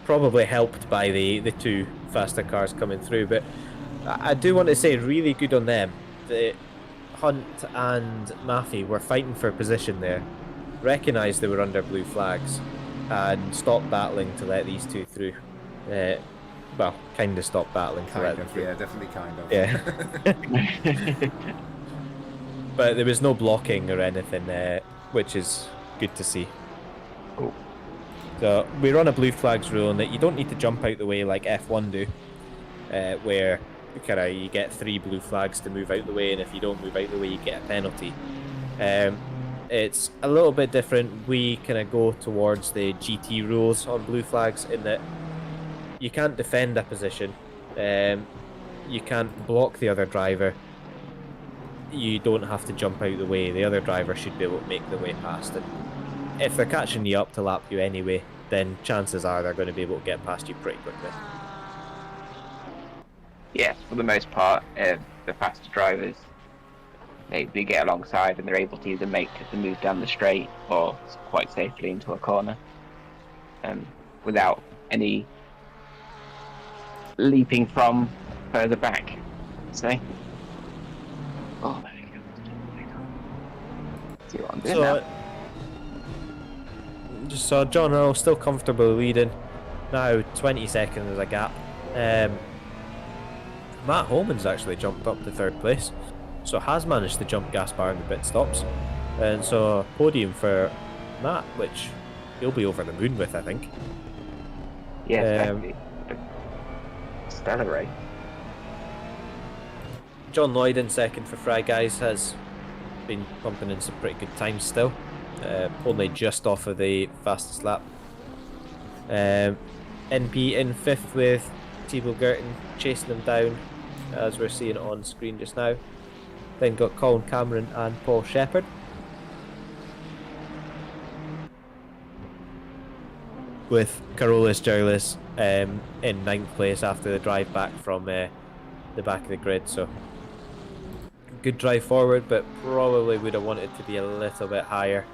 Probably helped by the two faster cars coming through, but I do want to say really good on them. The Hunt and Maffey were fighting for position there, recognised they were under blue flags, and stop battling to let these two through. Well, kind of stop battling to let them through. Yeah, definitely kind of. Yeah. But there was no blocking or anything, which is good to see. Cool. So we run a blue flags rule in that you don't need to jump out the way like F1 do, where you get 3 blue flags to move out the way, and if you don't move out the way, you get a penalty. It's a little bit different. We kind of go towards the GT rules on blue flags in that you can't defend a position, you can't block the other driver, you don't have to jump out the way. The other driver should be able to make the way past it. If they're catching you up to lap you anyway, then chances are they're going to be able to get past you pretty quickly. Yes, for the most part, the faster drivers, they get alongside and they're able to either make the move down the straight or quite safely into a corner, without any leaping from further back, say. Oh, there we go. See what I'm doing now. Just saw John Earl still comfortably leading. Now 20 seconds as a gap. Matt Holman's actually jumped up to 3rd place, so has managed to jump Gaspar in the pit stops, and so podium for Matt, which he'll be over the moon with, I think. Yes, stellar race. John Lloyd in 2nd for Fry Guys has been pumping in some pretty good times still, only just off of the fastest lap. NP in 5th with Thibaut Gerten chasing them down, as we're seeing on screen just now. Then got Colin Cameron and Paul Shepherd. With Carolus Jarlis in 9th place after the drive back from the back of the grid. So good drive forward, but probably would have wanted to be a little bit higher.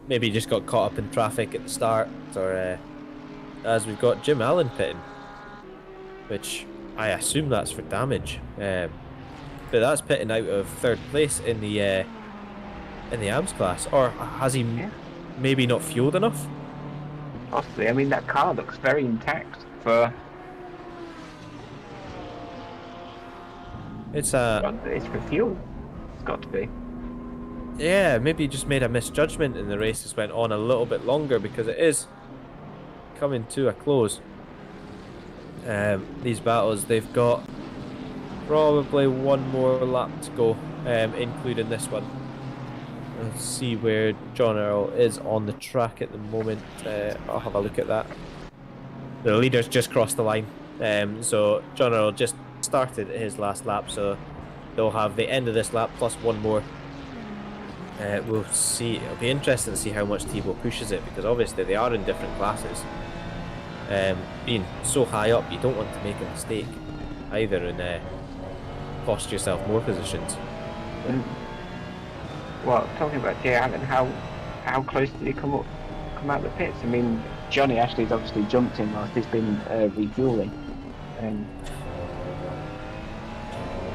Maybe just got caught up in traffic at the start, or as we've got Jim Allen pitting, which I assume that's for damage. But that's pitting out of 3rd place in the AMS class, or has he maybe not fueled enough? Possibly. I mean, that car looks very intact for. It's for fuel. It's got to be. Yeah, maybe he just made a misjudgment and the race just went on a little bit longer, because it is coming to a close. These battles, they've got probably 1 more lap to go, including this one. Let's see where John Earl is on the track at the moment. I'll have a look at that. The leader's just crossed the line, so John Earl just started his last lap, so they'll have the end of this lap plus 1 more. We'll see. It'll be interesting to see how much Thibaut pushes it, because obviously they are in different classes. Being so high up, you don't want to make a mistake either and cost yourself more positions. Well, talking about Jay Allen, how close did he come out of the pits? I mean, Johnny Ashley's obviously jumped in whilst he's been refueling.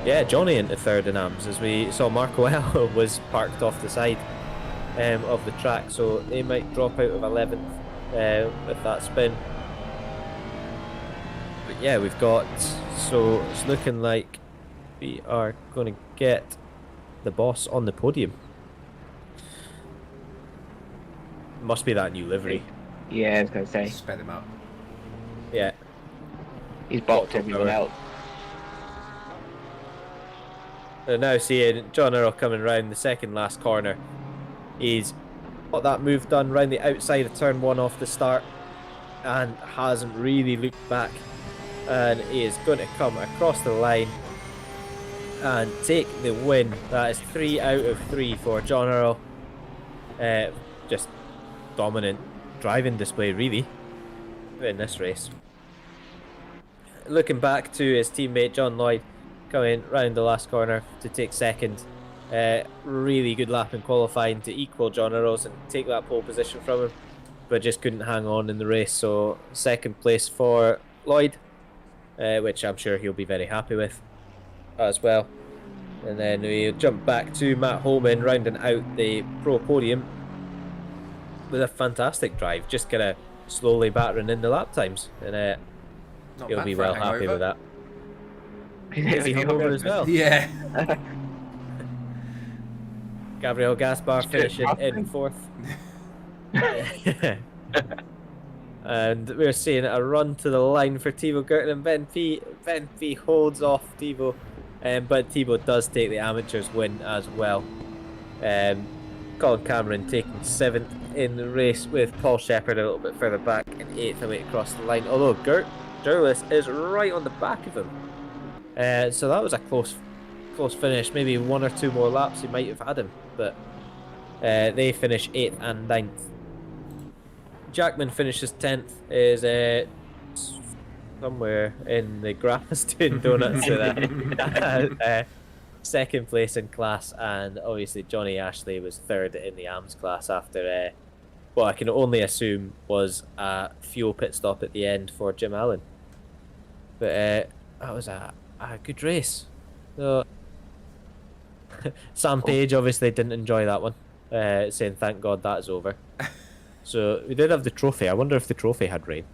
Yeah, Johnny into 3rd in AMS, as we saw. Marco L was parked off the side of the track, so they might drop out of 11th with that spin. But yeah, we've got, so it's looking like we are going to get the boss on the podium. Must be that new livery. Yeah, I was going to say. Sped him up. Yeah. He's bopped everyone else. And now seeing John Earl coming round the 2nd last corner. He's got that move done round the outside of turn 1 off the start and hasn't really looked back. And he is going to come across the line and take the win. That is 3 out of 3 for John Earl. Just dominant driving display, really, in this race. Looking back to his teammate John Lloyd coming round the last corner to take 2nd. Really good lap in qualifying to equal John Earl's and take that pole position from him, but just couldn't hang on in the race. So 2nd place for Lloyd, which I'm sure he'll be very happy with as well. And then we jump back to Matt Holman rounding out the pro podium. with a fantastic drive, just kind of slowly battering in the lap times, and Not he'll bad be for a well happy with hangover. that. Is he hungover as well? Yeah. Gabriel Gaspar Good finishing in passing. fourth. And we're seeing a run to the line for Thibaut Gurton, and Ben P holds off Thibaut, but Thibaut does take the amateurs win as well. Colin Cameron taking 7th in the race, with Paul Shepherd a little bit further back in 8th away across the line, although Gert Durlis is right on the back of him. So that was a close finish. Maybe 1 or 2 more laps he might have had him, but they finish 8th and 9th. Jackman finishes 10th, is somewhere in the grass doing donuts. Second place in class, and obviously Johnny Ashley was 3rd in the AMS class after what I can only assume was a fuel pit stop at the end for Jim Allen. But that was a good race. So Sam Page obviously didn't enjoy that one, saying thank God that's over. So we did have the trophy. I wonder if the trophy had rain.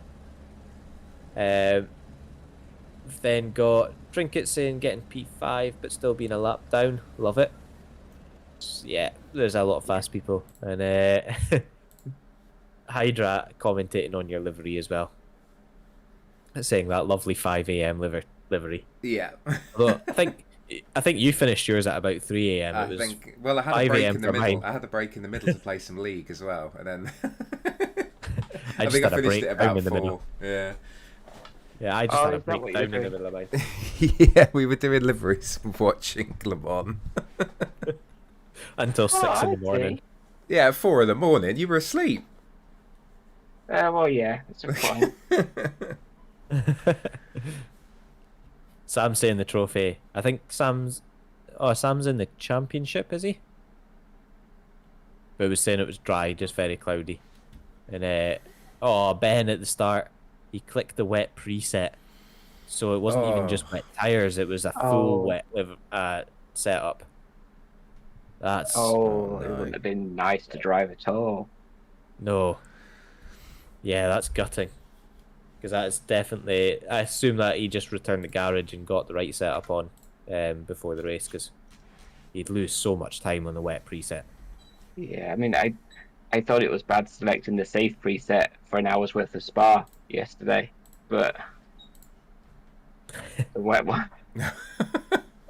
Then got Trinket saying getting P5 but still being a lap down. Love it. Yeah, there's a lot of fast people. And Hydra commentating on your livery as well, saying that lovely 5 a.m. livery. Yeah. Although I think you finished yours at about 3 a.m. I think. Well, I had a break in the middle. I had a break in the middle to play some League as well, and then I think I finished it about 4. Yeah. Yeah, I just had a breakdown in the middle of mine. Yeah, we were doing liveries and watching Le Mans until 6 in the morning. Yeah, 4 in the morning. You were asleep. Well, yeah, it's a fine. Sam's saying the trophy. I think Sam's in the championship, is he? But it was saying it was dry, just very cloudy. And Ben at the start, he clicked the wet preset, so it wasn't even just wet tires; it was a full wet setup. That's it wouldn't have been nice to drive at all. No. Yeah, that's gutting. Because that's definitely... I assume that he just returned the garage and got the right setup on before the race, because he'd lose so much time on the wet preset. Yeah, I mean, I thought it was bad selecting the safe preset for an hour's worth of Spa yesterday, but the wet one...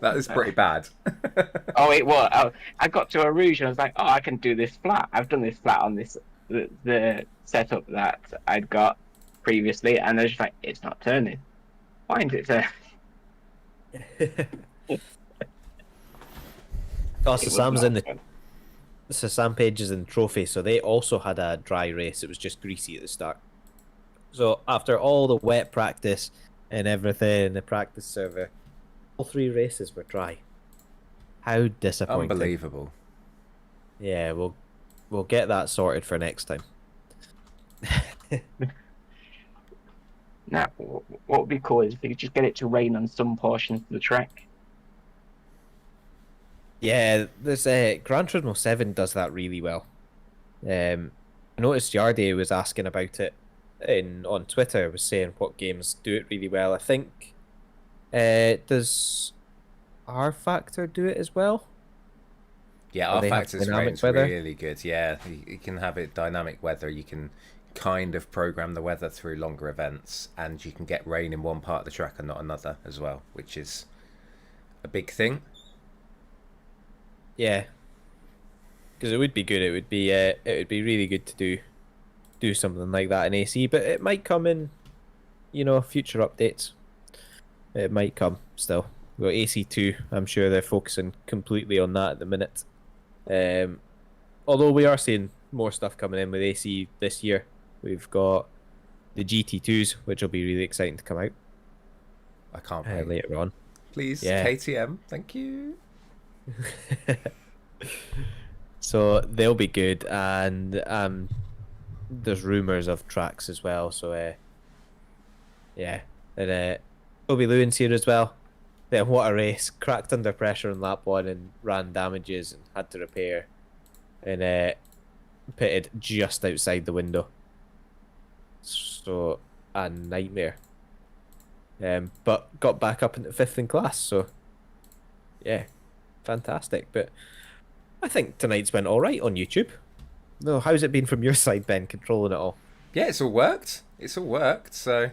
That is pretty bad. It was. I got to a Rouge and I was like, I can do this flat. I've done this flat on the setup that I'd got previously, and I was just like, it's not turning. Why isn't it turning? Sam Page is in the trophy, so they also had a dry race. It was just greasy at the start. So after all the wet practice and everything in the practice server, all 3 races were dry. How disappointing. Unbelievable. Yeah, we'll get that sorted for next time. Now, what would be cool is if you could just get it to rain on some portions of the track. Yeah, there's Gran Turismo 7 does that really well. I noticed Yardi was asking about it on Twitter, was saying what games do it really well. I think does R Factor do it as well? Yeah, R Factor's rate's really good. Yeah, you can have it dynamic weather. You can kind of program the weather through longer events, and you can get rain in one part of the track and not another as well, which is a big thing. Yeah, because it would be good. It would be really good to do something like that in AC, but it might come in, future updates. It might come still. We've got AC2. I'm sure they're focusing completely on that at the minute. Although we are seeing more stuff coming in with AC this year. We've got the GT2s, which will be really exciting to come out. I can't wait. Later on. Please, yeah. KTM, thank you. So they'll be good, and there's rumours of tracks as well. So yeah, and Toby Lewin's here as well. Then what a race! Cracked under pressure on lap 1 and ran damages and had to repair. And pitted just outside the window. So, a nightmare. But got back up into 5th in class, so yeah, fantastic. But I think tonight's went all right on YouTube. No, how's it been from your side, Ben, controlling it all? Yeah, it's all worked. It's all worked. So,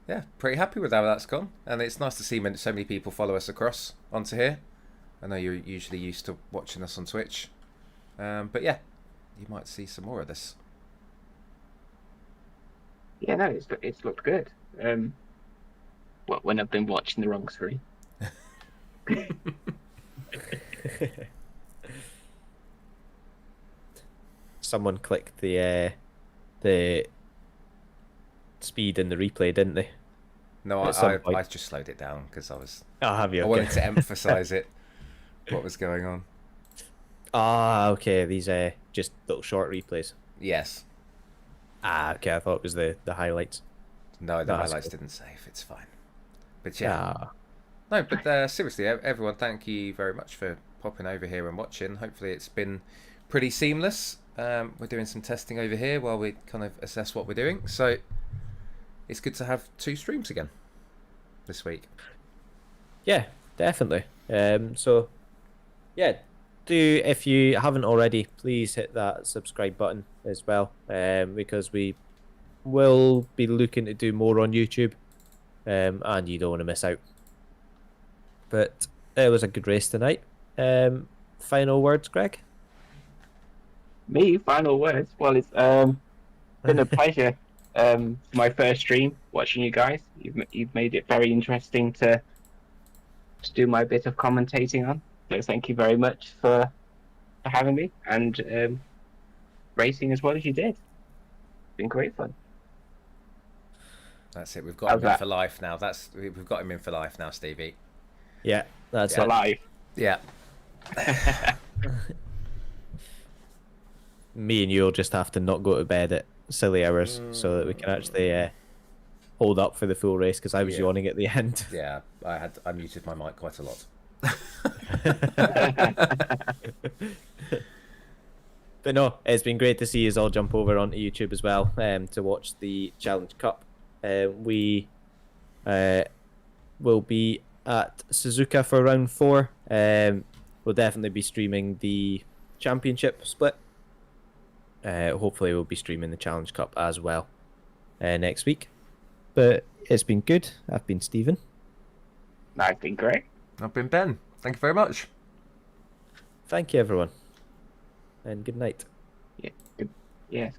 yeah, pretty happy with how that's gone. And it's nice to see so many people follow us across onto here. I know you're usually used to watching us on Twitch. But yeah, you might see some more of this. Yeah, no, it's looked good. When I've been watching the wrong screen. Someone clicked the speed in the replay, didn't they? No, I just slowed it down because I was. Oh, have you? I wanted to emphasise it. What was going on? Ah, okay. These just little short replays. Yes. Ah, okay. I thought it was the highlights. No, the highlights didn't save. It's fine. But yeah. No, but seriously, everyone, thank you very much for popping over here and watching. Hopefully it's been pretty seamless. We're doing some testing over here while we kind of assess what we're doing. So it's good to have 2 streams again this week. Yeah, definitely. So yeah, if you haven't already, please hit that subscribe button as well, because we will be looking to do more on YouTube, and you don't want to miss out. But it was a good race tonight. Final words, Greg? Me, final words. Well, it's been a pleasure. My first stream watching you guys. You've made it very interesting to do my bit of commentating on. So thank you very much for having me and racing as well as you did. It's been great fun. That's it. We've got him in for life now. We've got him in for life now, Stevie. Yeah, that's it. Live. Yeah. Me and you'll just have to not go to bed at silly hours so that we can actually hold up for the full race, because I was yawning at the end. Yeah, I muted my mic quite a lot. But no, it's been great to see us all jump over onto YouTube as well, to watch the Challenge Cup. We will be at Suzuka for round 4. We'll definitely be streaming the championship split. Hopefully we'll be streaming the Challenge Cup as well next week. But it's been good. I've been Stephen. I've been great. I've been Ben. Thank you very much. Thank you, everyone. And good night. Yeah. Good. Yes.